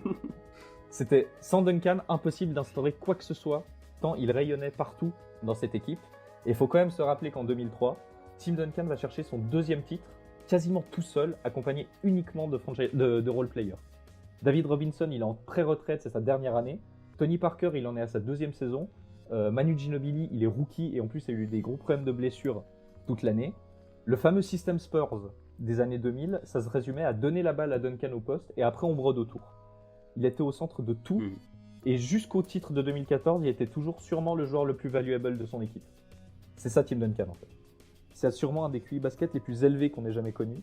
C'était, sans Duncan, impossible d'instaurer quoi que ce soit, tant il rayonnait partout dans cette équipe. Et il faut quand même se rappeler qu'en 2003, Tim Duncan va chercher son 2e titre, quasiment tout seul, accompagné uniquement de role-players. David Robinson, il est en pré-retraite, c'est sa dernière année. Tony Parker, il en est à sa 2e saison. Manu Ginobili, il est rookie et en plus, il a eu des gros problèmes de blessures toute l'année. Le fameux système Spurs des années 2000, ça se résumait à donner la balle à Duncan au poste et après on brode autour. Il était au centre de tout et jusqu'au titre de 2014, il était toujours sûrement le joueur le plus valuable de son équipe. C'est ça Tim Duncan en fait. C'est sûrement un des QI basket les plus élevés qu'on ait jamais connu.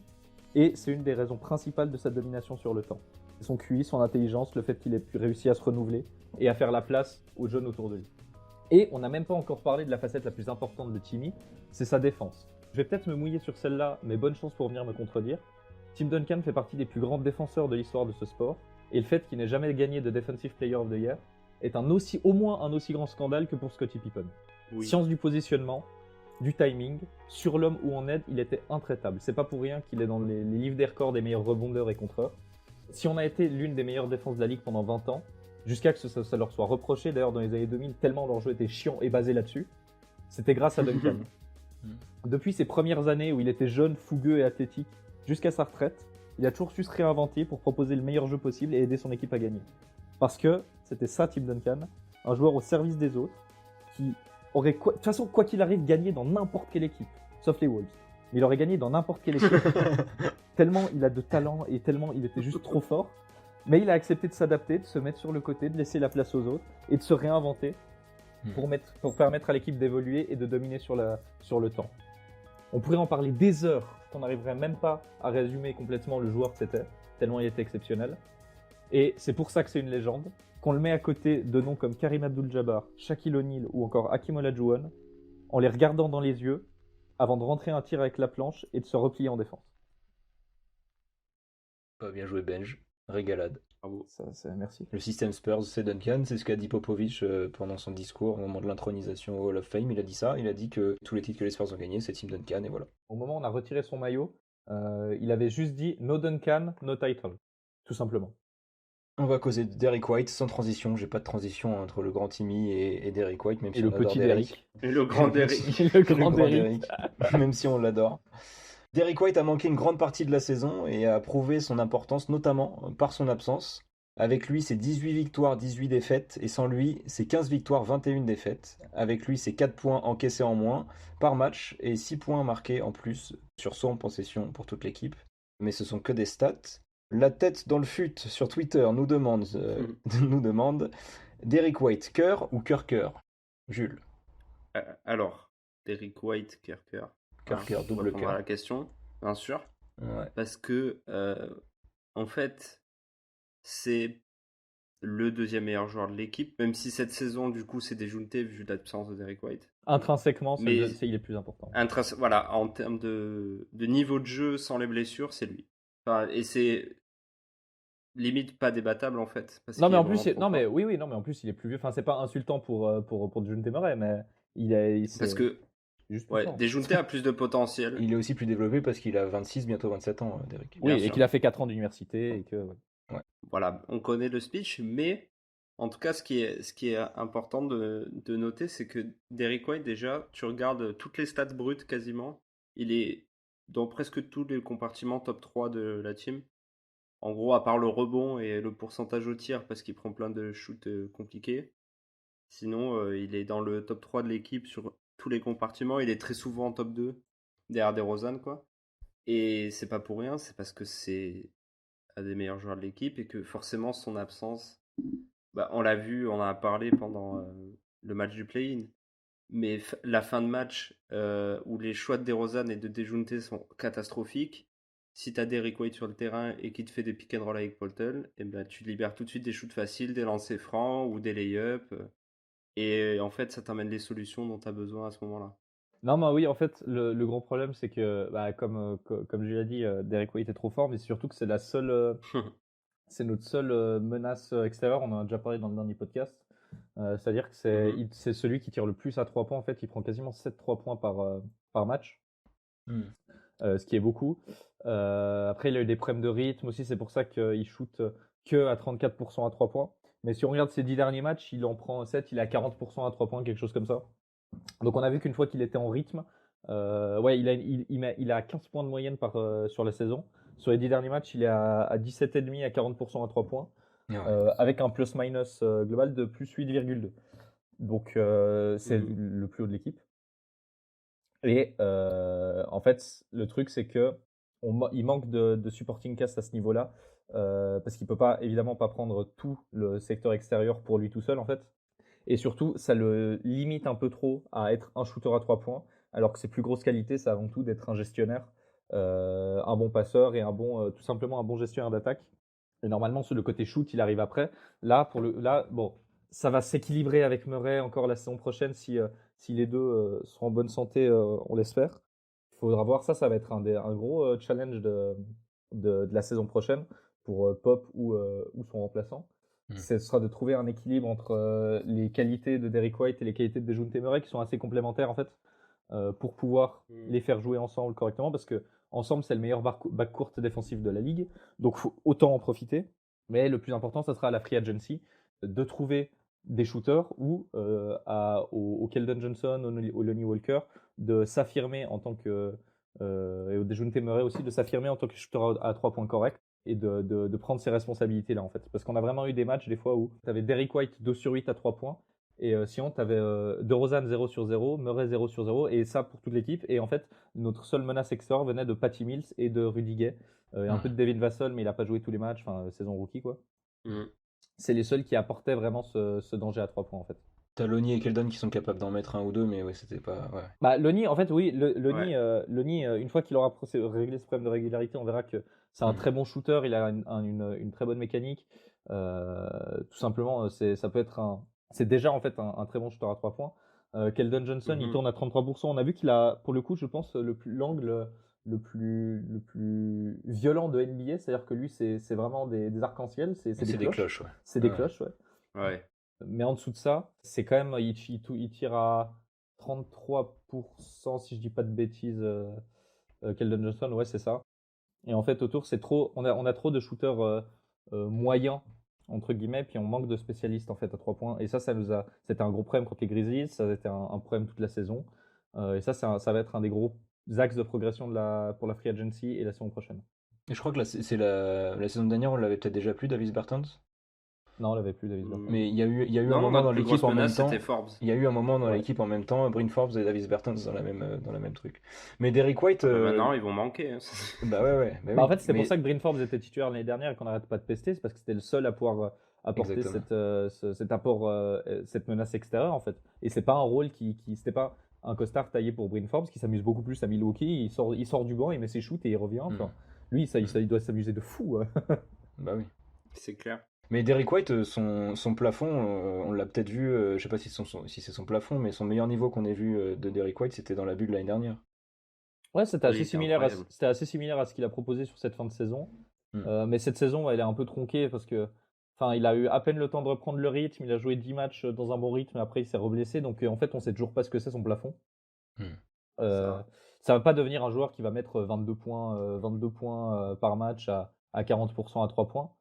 Et c'est une des raisons principales de sa domination sur le temps. C'est son QI, son intelligence, le fait qu'il ait réussi à se renouveler et à faire la place aux jeunes autour de lui. Et on n'a même pas encore parlé de la facette la plus importante de Timmy, c'est sa défense. Je vais peut-être me mouiller sur celle-là, mais bonne chance pour venir me contredire. Tim Duncan fait partie des plus grands défenseurs de l'histoire de ce sport, et le fait qu'il n'ait jamais gagné de Defensive Player of the Year est au moins un aussi grand scandale que pour Scottie Pippen. Oui. Science du positionnement, du timing, sur l'homme ou en aide, il était intraitable. C'est pas pour rien qu'il est dans les livres des records des meilleurs rebondeurs et contreurs. Si on a été l'une des meilleures défenses de la ligue pendant 20 ans, jusqu'à que ça leur soit reproché d'ailleurs dans les années 2000, tellement leur jeu était chiant et basé là-dessus, c'était grâce à Duncan. Depuis ses premières années où il était jeune, fougueux et athlétique, jusqu'à sa retraite, il a toujours su se réinventer pour proposer le meilleur jeu possible et aider son équipe à gagner. Parce que c'était ça Tim Duncan, un joueur au service des autres, qui aurait, de toute façon, quoi qu'il arrive, gagné dans n'importe quelle équipe, sauf les Wolves. Mais il aurait gagné dans n'importe quelle équipe, tellement il a de talent et tellement il était juste trop fort. Mais il a accepté de s'adapter, de se mettre sur le côté, de laisser la place aux autres et de se réinventer pour permettre à l'équipe d'évoluer et de dominer sur le temps. On pourrait en parler des heures, qu'on n'arriverait même pas à résumer complètement le joueur que c'était, tellement il était exceptionnel. Et c'est pour ça que c'est une légende. Qu'on le met à côté de noms comme Karim Abdul-Jabbar, Shaquille O'Neal ou encore Hakeem Olajuwon, en les regardant dans les yeux, avant de rentrer un tir avec la planche et de se replier en défense. Bien joué Benj, régalade. Bravo. Merci. Le système Spurs, c'est Duncan, c'est ce qu'a dit Popovich pendant son discours au moment de l'intronisation au Hall of Fame. Il a dit ça, il a dit que tous les titres que les Spurs ont gagnés, c'est Tim Duncan, et voilà. Au moment où on a retiré son maillot, il avait juste dit « No Duncan, no title », tout simplement. On va causer de Derrick White sans transition. J'ai pas de transition entre le grand Timmy et Derrick White, même si Et le on adore petit Derrick. Et le grand Derrick. Le grand Derrick. Même si on l'adore. Derrick White a manqué une grande partie de la saison et a prouvé son importance, notamment par son absence. Avec lui, c'est 18 victoires, 18 défaites, et sans lui, c'est 15 victoires, 21 défaites. Avec lui, c'est 4 points encaissés en moins par match et 6 points marqués en plus sur 100 possessions pour toute l'équipe. Mais ce sont que des stats. La tête dans le fut sur Twitter nous demande Derrick White, cœur ou cœur-cœur? Jules. Alors, Derrick White, cœur. Cœur, double répondre cœur. à la question, bien sûr. Ouais. Parce que, en fait, c'est le deuxième meilleur joueur de l'équipe, même si cette saison, du coup, c'est déjounté vu l'absence de Derrick White. Intrinsèquement, Mais- il est plus important. Voilà, en termes de niveau de jeu sans les blessures, c'est lui. Enfin, et c'est limite pas débattable en fait. Parce Non qu'il mais est en plus, vraiment trop fort. oui, non mais en plus il est plus vieux. Enfin c'est pas insultant pour Jun Temeray, mais Parce que juste plus ouais, fort. déjounté a plus de potentiel. Il est aussi plus développé parce qu'il a 26, bientôt 27 ans, Derrick. Oui, bien et sûr. qu'il a fait 4 ans d'université et que ouais. Voilà, on connaît le speech, mais en tout cas, ce qui est important de noter, c'est que Derrick White, déjà, tu regardes toutes les stats brutes quasiment, il est dans presque tous les compartiments top 3 de la team. En gros, à part le rebond et le pourcentage au tir, parce qu'il prend plein de shoots compliqués. Sinon, il est dans le top 3 de l'équipe sur tous les compartiments. Il est très souvent en top 2, derrière DeRozan, quoi. Et c'est pas pour rien, c'est parce que c'est un des meilleurs joueurs de l'équipe et que forcément son absence, on l'a vu, on en a parlé pendant le match du play-in. Mais la fin de match où les choix de DeRozan et de Dejounte sont catastrophiques, si tu as Derrick White sur le terrain et qui te fait des pick and roll avec Poltel, et ben, tu libères tout de suite des shoots faciles, des lancers francs ou des lay-ups. Et en fait, ça t'amène les solutions dont tu as besoin à ce moment-là. Non mais oui, en fait le gros problème c'est que comme je l'ai dit, Derrick White est trop fort, mais c'est surtout que c'est la seule c'est notre seule menace extérieure. On en a déjà parlé dans le dernier podcast. C'est-à-dire que c'est celui qui tire le plus à 3 points. En fait, il prend quasiment 7 3 points par match, ce qui est beaucoup. Après, il a eu des problèmes de rythme aussi. C'est pour ça qu'il shoot que à 34% à 3 points. Mais si on regarde ses 10 derniers matchs, il en prend 7, il est à 40% à 3 points, quelque chose comme ça. Donc on a vu qu'une fois qu'il était en rythme, il a 15 points de moyenne sur la saison. Sur les 10 derniers matchs, il est à 17,5 à 40% à 3 points. Avec un plus-minus global de plus 8,2. Donc c'est le plus haut de l'équipe. Et en fait, le truc c'est que il manque de supporting cast à ce niveau-là, parce qu'il peut évidemment pas prendre tout le secteur extérieur pour lui tout seul en fait. Et surtout, ça le limite un peu trop à être un shooter à 3 points, alors que ses plus grosses qualités, c'est avant tout d'être un gestionnaire un bon passeur et tout simplement un bon gestionnaire d'attaque. Et normalement, sur le côté shoot, il arrive après. Là, bon, ça va s'équilibrer avec Murray encore la saison prochaine si les deux sont en bonne santé, on l'espère. Il faudra voir ça. Ça va être un gros challenge de la saison prochaine pour Pop ou son remplaçant. Ce sera de trouver un équilibre entre les qualités de Derrick White et les qualités de Dejounte Murray qui sont assez complémentaires en fait pour pouvoir les faire jouer ensemble correctement parce que ensemble c'est le meilleur backcourt défensif de la ligue, donc faut autant en profiter. Mais le plus important, ça sera à la free agency de trouver des shooters ou au Keldon Johnson, au Lonnie Walker, de s'affirmer en tant que et au Dejounte Murray aussi de s'affirmer en tant que shooter à 3 points correct et de prendre ses responsabilités là en fait. Parce qu'on a vraiment eu des matchs des fois où tu avais Derrick White 2 sur 8 à 3 points et sinon tu avais DeRozan 0 sur 0, Murray 0 sur 0 et ça pour toute l'équipe. Et en fait, notre seule menace extérieure venait de Patty Mills et de Rudy Gay. Et un peu de Devin Vassell, mais il n'a pas joué tous les matchs, enfin saison rookie quoi. C'est les seuls qui apportaient vraiment ce danger à 3 points en fait. T'as Lonnie et Keldon qui sont capables d'en mettre un ou deux, mais ouais, c'était pas. Ouais. Bah, Lonnie, en fait, oui, Lonnie, une fois qu'il aura réglé ce problème de régularité, on verra que c'est un très bon shooter, il a une très bonne mécanique. Tout simplement, ça peut être c'est déjà en fait un très bon shooter à 3 points. Keldon Johnson, il tourne à 33%. On a vu qu'il a, pour le coup, je pense, l'angle le plus violent de NBA, c'est-à-dire que lui, c'est vraiment des arcs-en-ciel, c'est des cloches. Ouais. C'est des cloches, ouais. Ouais. Mais en dessous de ça, c'est quand même, il tire à 33%, si je dis pas de bêtises, Keldon Johnson, ouais, c'est ça. Et en fait, autour, on a trop de shooters moyens, entre guillemets, puis on manque de spécialistes, en fait, à 3 points. Et c'était un gros problème contre les Grizzlies, ça a été un problème toute la saison. Et ça va être un des gros axes de progression pour la free agency et la saison prochaine. Et je crois que c'est la saison dernière, on l'avait peut-être déjà plus, Davis Bertans. Non, on l'avait plus, Davis Bertans. Mais il y a eu un moment dans l'équipe en même temps. Il y a eu un moment dans l'équipe en même temps, Bryn Forbes et Davis Bertans dans la même truc. Mais Derrick White. Maintenant, ils vont manquer. Hein. Bah ouais. En fait, c'était pour ça que Bryn Forbes était titulaire l'année dernière et qu'on n'arrête pas de pester, c'est parce que c'était le seul à pouvoir apporter cet apport, cette menace extérieure en fait. Et c'est pas un rôle c'était pas un costard taillé pour Bryn Forbes qui s'amuse beaucoup plus à Milwaukee. Il sort du banc, il met ses shoots et il revient. Enfin, lui, il doit s'amuser de fou. Bah oui. C'est clair. Mais Derrick White, son plafond, on l'a peut-être vu, je sais pas si c'est son plafond, mais son meilleur niveau qu'on ait vu de Derrick White, c'était dans la bulle l'année dernière. Ouais, c'était assez similaire à ce qu'il a proposé sur cette fin de saison. Mais cette saison, elle est un peu tronquée parce que il a eu à peine le temps de reprendre le rythme. Il a joué 10 matchs dans un bon rythme, après il s'est reblessé. Donc en fait, on sait toujours pas ce que c'est son plafond. Ça va pas devenir un joueur qui va mettre 22 points par match à 40% à 3 points.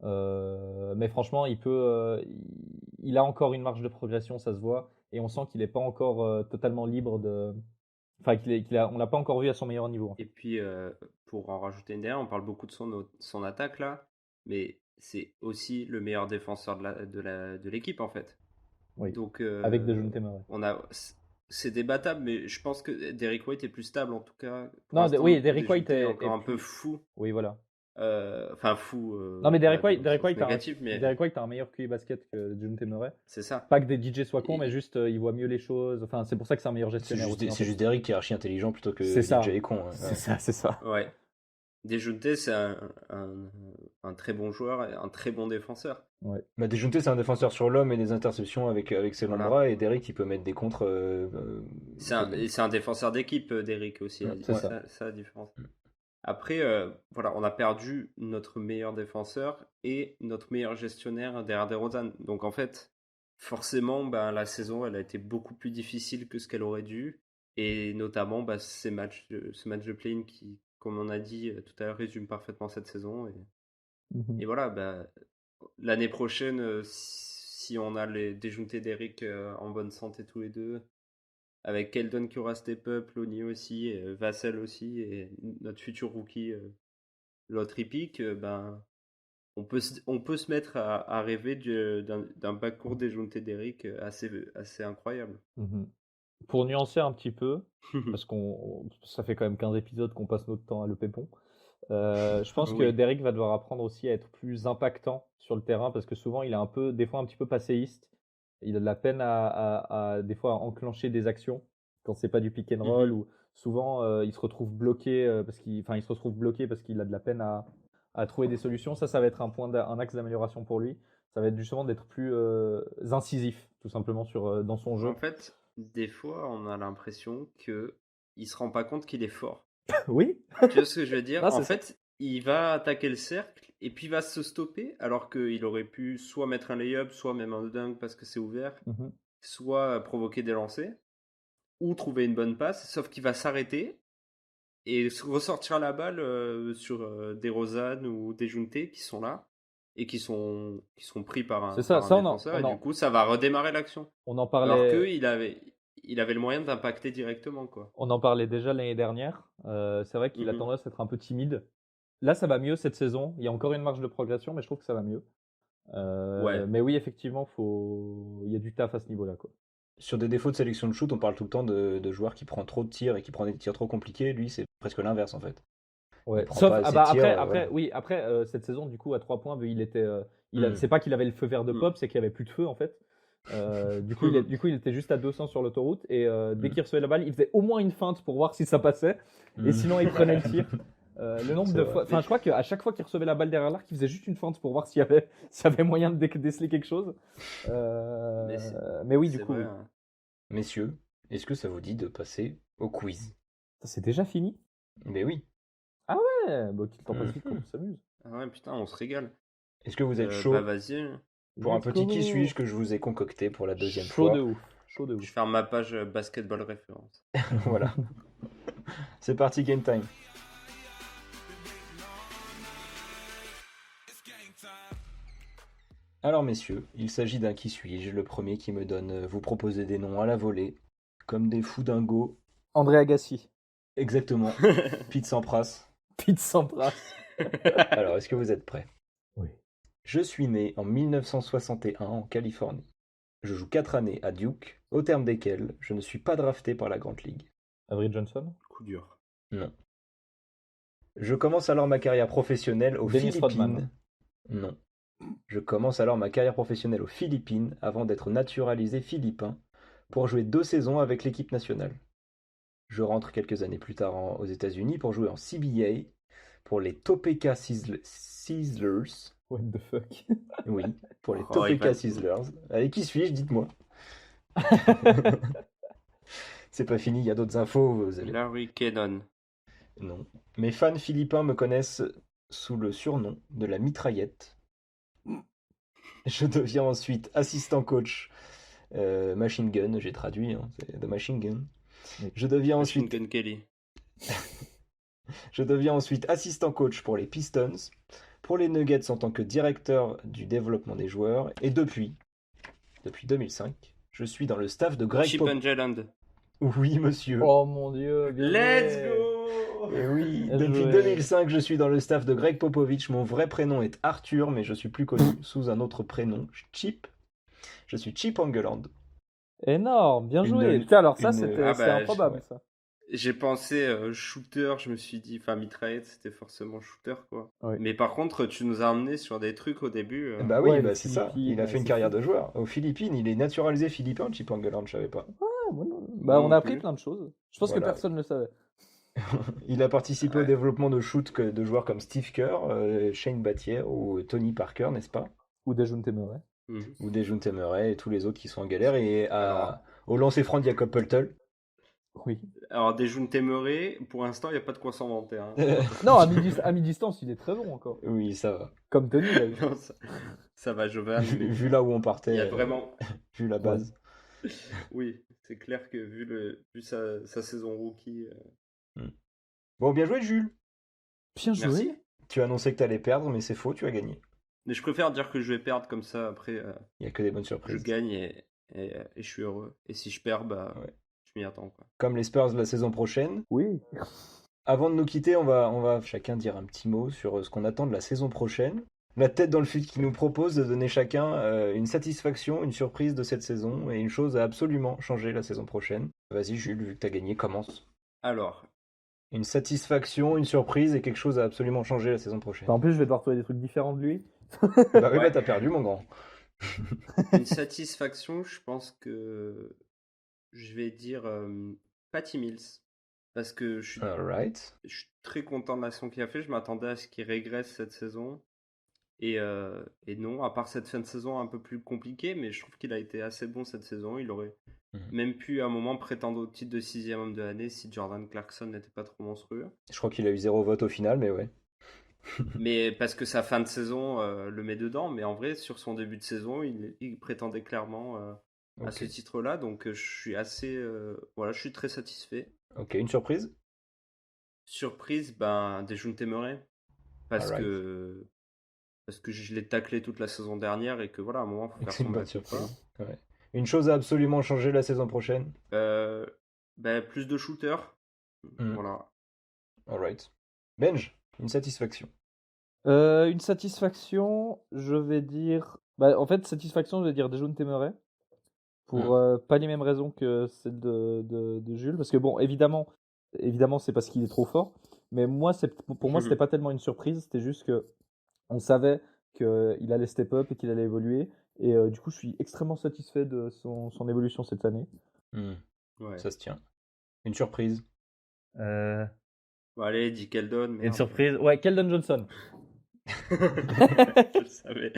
Mais franchement, il a encore une marge de progression, ça se voit. Et on sent qu'il n'est pas encore totalement libre de. Enfin, on l'a pas encore vu à son meilleur niveau. Et puis, pour en rajouter une dernière, on parle beaucoup de son attaque là, mais c'est aussi le meilleur défenseur de l'équipe en fait. Oui. Donc, avec Dejounte Murray. C'est débattable, mais je pense que Derrick White est plus stable en tout cas. Non, oui, Derrick White est encore un peu fou. Oui, voilà. Enfin, fou. Non, mais Derrick White, Derrick White a un meilleur QI basket que Dejounte Murray. C'est ça. Pas que des DJ soient cons, mais juste il voit mieux les choses. Enfin, c'est pour ça que c'est un meilleur gestionnaire. C'est juste Derrick qui est archi intelligent plutôt que DJ est con. C'est ça. Ouais. Dejounte, c'est un très bon joueur et un très bon défenseur. Ouais. Bah, Dejounte, c'est un défenseur sur l'homme et des interceptions avec ses longs bras, et Derrick, il peut mettre des contres. C'est un défenseur d'équipe, Derrick aussi. C'est ça la différence. Après, on a perdu notre meilleur défenseur et notre meilleur gestionnaire derrière DeRozan. Donc en fait, forcément, la saison, elle a été beaucoup plus difficile que ce qu'elle aurait dû. Et notamment, ce match de play-in qui, comme on a dit tout à l'heure, résume parfaitement cette saison. Et voilà, l'année prochaine, si on a les Dejounte et Derrick en bonne santé tous les deux, avec Keldon qui aura step up, Lonnie aussi, et Vassell aussi, et notre futur rookie, l'autre pick, on peut se mettre à rêver d'un backcourt Dejounte Derrick assez incroyable. Pour nuancer un petit peu, parce ça fait quand même 15 épisodes qu'on passe notre temps à le pépon, je pense que Derrick va devoir apprendre aussi à être plus impactant sur le terrain, parce que souvent il est des fois un petit peu passéiste. Il a de la peine à des fois à enclencher des actions quand c'est pas du pick and roll ou souvent il se retrouve bloqué il se retrouve bloqué parce qu'il a de la peine à trouver des solutions. Ça va être un axe d'amélioration pour lui. Ça va être justement d'être plus incisif, tout simplement, dans son jeu. En fait, des fois, on a l'impression que il se rend pas compte qu'il est fort. Oui, Tu vois ce que je veux dire? Ah, En c'est ça. fait, il va attaquer le cercle et puis il va se stopper alors qu'il aurait pu soit mettre un lay-up, soit même un dunk parce que c'est ouvert, Mhm. soit provoquer des lancers ou trouver une bonne passe, sauf qu'il va s'arrêter et ressortir la balle sur des Rosanne ou des Junté qui sont là et qui sont pris par C'est par ça. un Ça, défenseur et du coup ça va redémarrer l'action. on en Alors que parlait, il avait le moyen d'impacter directement quoi. on en parlait déjà l'année dernière. C'est vrai qu'il a Mhm. tendance à être un peu timide. Là, ça va mieux cette saison. Il y a encore une marge de progression, mais je trouve que ça va mieux. Ouais. Mais oui, effectivement, il y a du taf à ce niveau-là, quoi. Sur des défauts de sélection de shoot, on parle tout le temps de joueurs qui prennent trop de tirs et qui prennent des tirs trop compliqués. Lui, c'est presque l'inverse en fait. Il Ouais. prend Sauf, pas ah assez bah de tirs. après, oui, après cette saison, du coup, à 3 points, il était, Hmm. c'est pas qu'il avait le feu vert de Mm. pop, c'est qu'il y avait plus de feu en fait. Du coup, il était juste à 200 sur l'autoroute et dès qu'il recevait la balle, il faisait au moins une feinte pour voir si ça passait. Et Hmm. sinon, il prenait le tir. Le nombre C'est de vrai. fois, enfin, je crois qu'à chaque fois qu'il recevait la balle derrière l'arc, il faisait juste une feinte pour voir s'il y avait moyen de déceler quelque chose. Mais c'est Mais oui, du c'est coup, vrai. oui. Hein. Messieurs, est-ce que ça vous dit de passer au quiz? Ça, c'est déjà fini? Mais oui. Ouais, bah, qu'il t'en passe vite quand Mhm. on s'amuse. Ah ouais, putain, on se régale. Est-ce que vous êtes Bah chaud vas-y, hein. pour un Let's petit qui go. suis-je que je vous ai concocté pour la deuxième Chaud de fois? ouf, chaud de Je vais ouf. faire ma page basketball référence. Voilà. C'est parti, game time. Alors messieurs, il s'agit d'un qui suis-je, le premier qui me donne, vous proposer des noms à la volée, comme des fous dingos. André Agassi. Exactement. Pete Sampras. Pete Sampras. Alors, est-ce que vous êtes prêts? Oui. Je suis né en 1961 en Californie. Je joue 4 années à Duke, au terme desquelles je ne suis pas drafté par la Grande Ligue. Avery Johnson. Coup dur. Non. Je commence alors ma carrière professionnelle aux Dennis Philippines. Rodman. Non. Je commence alors ma carrière professionnelle aux Philippines avant d'être naturalisé philippin pour jouer 2 saisons avec l'équipe nationale. Je rentre quelques années plus tard aux États-Unis pour jouer en CBA pour les Topeka Sizzlers. What the fuck. Oui, pour les Oh, Topeka il va- Sizzlers. Avec qui suis-je, dites-moi. C'est pas fini, il y a d'autres infos. Vous allez... Larry Cannon. Non. Mes fans philippins me connaissent sous le surnom de la mitraillette. Je deviens ensuite assistant coach Machine Gun, j'ai traduit, hein, c'est The Machine Gun. Je deviens Machine ensuite, Gun Kelly. je deviens ensuite assistant coach pour les Pistons, pour les Nuggets en tant que directeur du développement des joueurs, et depuis 2005, je suis dans le staff de Greg Chip Popovich. Island. Oui, monsieur. Oh mon dieu, bien Let's joué. go. Et oui, Bien depuis joué. 2005, je suis dans le staff de Greg Popovich. Mon vrai prénom est Arthur, mais je suis plus connu sous un autre prénom, Chip. Je suis Chip Engeland. Énorme, bien Une- joué. Putain, alors ça, une- c'était Ah bah, improbable, ouais. ça. J'ai pensé shooter, je me suis dit, enfin mitraillette, c'était forcément shooter quoi. Ouais. Mais par contre, tu nous as emmené sur des trucs au début. Bah oui, Ouais, bah les c'est ça. Philippines, Il a fait une c'est carrière fou. de joueur. Aux Philippines, il est naturalisé philippin, Chip Engeland, je savais pas. Ah, moi non. Bah, Moi on non a appris plus. plein de choses. Je pense que Voilà. personne ne le savait. Il a participé au Ouais. développement de shoot de joueurs comme Steve Kerr, Shane Battier ou Tony Parker, n'est-ce pas? Ou Dejounte Murray. Mhm. Ou Dejounte Murray et tous les autres qui sont en galère. Et Alors. au lancer franc de Jakob Poeltl. Oui. Alors, Dejounte Murray, pour l'instant, il n'y a pas de quoi s'en vanter. Hein. Non, à mi-distance, il est très bon encore. Oui, ça va. Comme Tony, d'ailleurs. Non, ça va, Jovan. Vu là où on Il partait, y a vraiment. vu la base. Oui, c'est clair que vu sa saison rookie. Bon, bien joué, Jules. Bien joué. Merci. Tu as annoncé que tu allais perdre, mais c'est faux, tu as gagné. Mais je préfère dire que je vais perdre comme ça. Après, Il n'y a que des bonnes je surprises. gagne et je suis heureux. Et si je perds, bah, Ouais. je m'y attends. Quoi. Comme les Spurs de la saison prochaine. Oui. Avant de nous quitter, on va chacun dire un petit mot sur ce qu'on attend de la saison prochaine. La tête dans le fut qui nous propose de donner chacun une satisfaction, une surprise de cette saison et une chose à absolument changer la saison prochaine. Vas-y Jules, vu que tu as gagné, commence. Alors, Une satisfaction, une surprise et quelque chose à absolument changer la saison prochaine. En plus, je vais devoir trouver des trucs différents de lui. Bah oui, Ouais. bah t'as perdu mon grand. une satisfaction, je pense que je vais dire Patty Mills. parce que Alright. je suis très content de l'action qu'il a fait. Je m'attendais à ce qu'il régresse cette saison. Et non, à part cette fin de saison un peu plus compliquée, mais je trouve qu'il a été assez bon cette saison. Il aurait même pu à un moment prétendre au titre de 6e homme de l'année si Jordan Clarkson n'était pas trop monstrueux. Je crois qu'il a eu 0 vote au final, mais ouais. Mais parce que sa fin de saison le met dedans, mais en vrai, sur son début de saison, il prétendait clairement à ce titre-là. Donc je suis assez. Voilà, je suis très satisfait. Ok, une surprise? Surprise, Dejounte Murray. Parce que je l'ai taclé toute la saison dernière et que voilà, à un moment, il faut faire C'est son une bonne match. surprise. Ouais. Une chose à absolument changer la saison prochaine. Plus de shooters. Voilà. Alright. Benj, une satisfaction. Une satisfaction, je vais dire. En fait, satisfaction, je vais dire Dejounte Murray. Pour pas les mêmes raisons que celle de Jules. Parce que, bon, évidemment c'est parce qu'il est trop fort. Mais moi, pour moi, c'était pas tellement une surprise. C'était juste que on savait qu'il allait step up et qu'il allait évoluer. Et du coup, je suis extrêmement satisfait de son évolution cette année. Ouais. Ça se tient. Une surprise. Bon, allez, dis Keldon. Une surprise. Ouais, Keldon Johnson. Je le savais.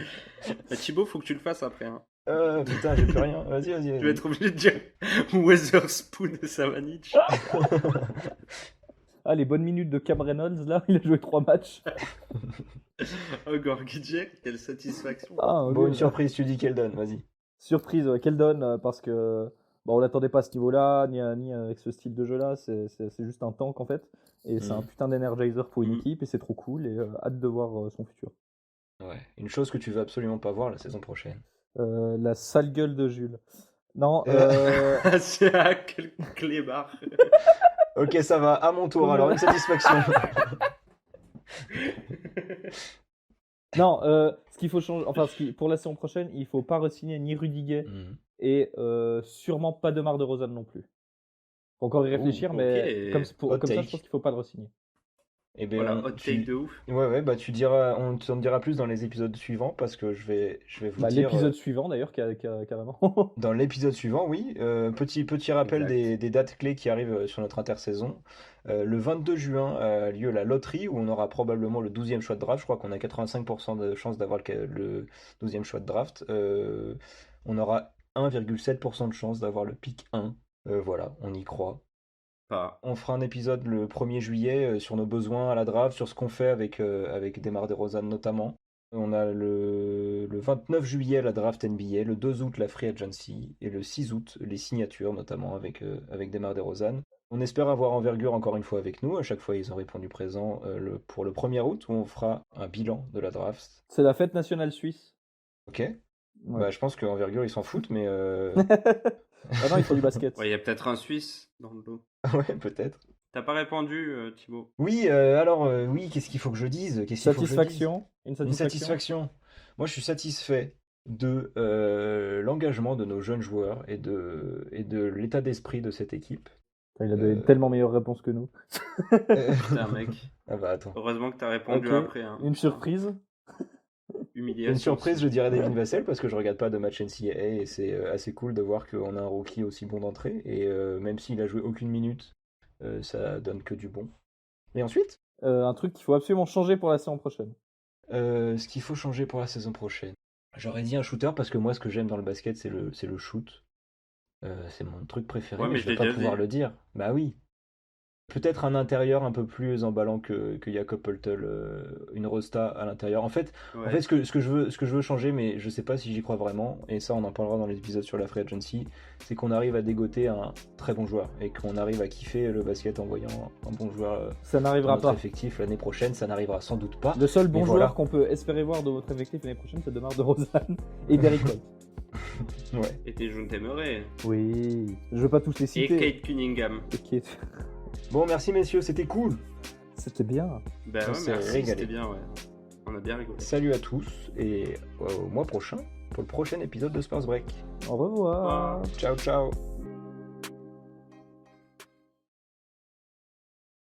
Thibaut, faut que tu le fasses après. Hein. Putain, j'ai plus rien. Vas-y. Je vais être obligé de dire Weatherspoon et Savanic. Les bonnes minutes de Cam Reynolds, là, il a joué 3 matchs. Gorgidje, quelle satisfaction. Une surprise, tu dis Keldon, vas-y. Surprise, Keldon, parce que on l'attendait pas à ce niveau-là, ni avec ce style de jeu-là. C'est juste un tank en fait. Et c'est un putain d'energizer pour une équipe et c'est trop cool et hâte de voir son futur. Ouais, une chose que tu veux absolument pas voir la saison prochaine. La sale gueule de Jules. Non, C'est à quel clébard. Ok, ça va, à mon tour, alors une satisfaction. Non, ce qu'il faut changer, pour la saison prochaine, il faut pas re-signer ni Rudiger et sûrement pas DeMar DeRozan non plus. Faut encore y réfléchir, mais comme ça, je pense qu'il faut pas le re-signer. Et bien, voilà, hot take de ouf. Ouais, tu diras, on t'en dira plus dans les épisodes suivants parce que je vais vous dire. L'épisode suivant d'ailleurs, carrément. Dans l'épisode suivant, oui. Petit rappel des dates clés qui arrivent sur notre intersaison. Le 22 juin a lieu la loterie où on aura probablement le 12e choix de draft. Je crois qu'on a 85% de chances d'avoir le 12e choix de draft. On aura 1,7% de chance d'avoir le pick 1. Voilà, on y croit. On fera un épisode le 1er juillet sur nos besoins à la draft, sur ce qu'on fait avec DeMar DeRozan notamment. On a le 29 juillet la draft NBA, le 2 août la free agency et le 6 août les signatures notamment avec DeMar DeRozan. On espère avoir Envergure encore une fois avec nous. À chaque fois ils ont répondu présent pour le 1er août où on fera un bilan de la draft. C'est la fête nationale suisse. Ok. Ouais. Je pense qu'Envergure ils s'en foutent mais... Ah non, il faut du basket. Il y a peut-être un Suisse dans le lot. Ouais, peut-être. T'as pas répondu, Thibaut. Oui, oui, qu'est-ce qu'il faut que je dise? Satisfaction. Une satisfaction. Moi, je suis satisfait de l'engagement de nos jeunes joueurs et de l'état d'esprit de cette équipe. Il a donné tellement meilleure réponse que nous. Putain, mec. Ah bah attends. Heureusement que t'as répondu après. Hein. Une surprise. Humiliation. Une surprise, je dirais Devin Vassell parce que je regarde pas de match NCAA et c'est assez cool de voir qu'on a un rookie aussi bon d'entrée et même s'il a joué aucune minute, ça donne que du bon. Et ensuite un truc qu'il faut absolument changer pour la saison prochaine. Ce qu'il faut changer pour la saison prochaine. J'aurais dit un shooter parce que moi ce que j'aime dans le basket c'est le shoot. C'est mon truc préféré, mais je vais pas pouvoir le dire. Bah oui. Peut-être un intérieur un peu plus emballant que Jakob Poeltl, une Rosta à l'intérieur. En fait, ce que je veux changer, mais je sais pas si j'y crois vraiment, et ça on en parlera dans l'épisode sur la free agency, c'est qu'on arrive à dégoter un très bon joueur et qu'on arrive à kiffer le basket en voyant un bon joueur. Ça n'arrivera pas. Effectif l'année prochaine, ça n'arrivera sans doute pas. Le seul bon joueur qu'on peut espérer voir de votre effectif l'année prochaine, c'est DeMar DeRozan et Derrick White. Ouais. Et Dejounte Murray. Oui. Je veux pas tous les citer. Et Kate Cunningham. Bon, merci messieurs, c'était cool. C'était bien. Bah ouais, merci, c'était bien, ouais. On a bien rigolé. Salut à tous et au mois prochain pour le prochain épisode de Spurs Break. Au revoir. Ciao, ciao.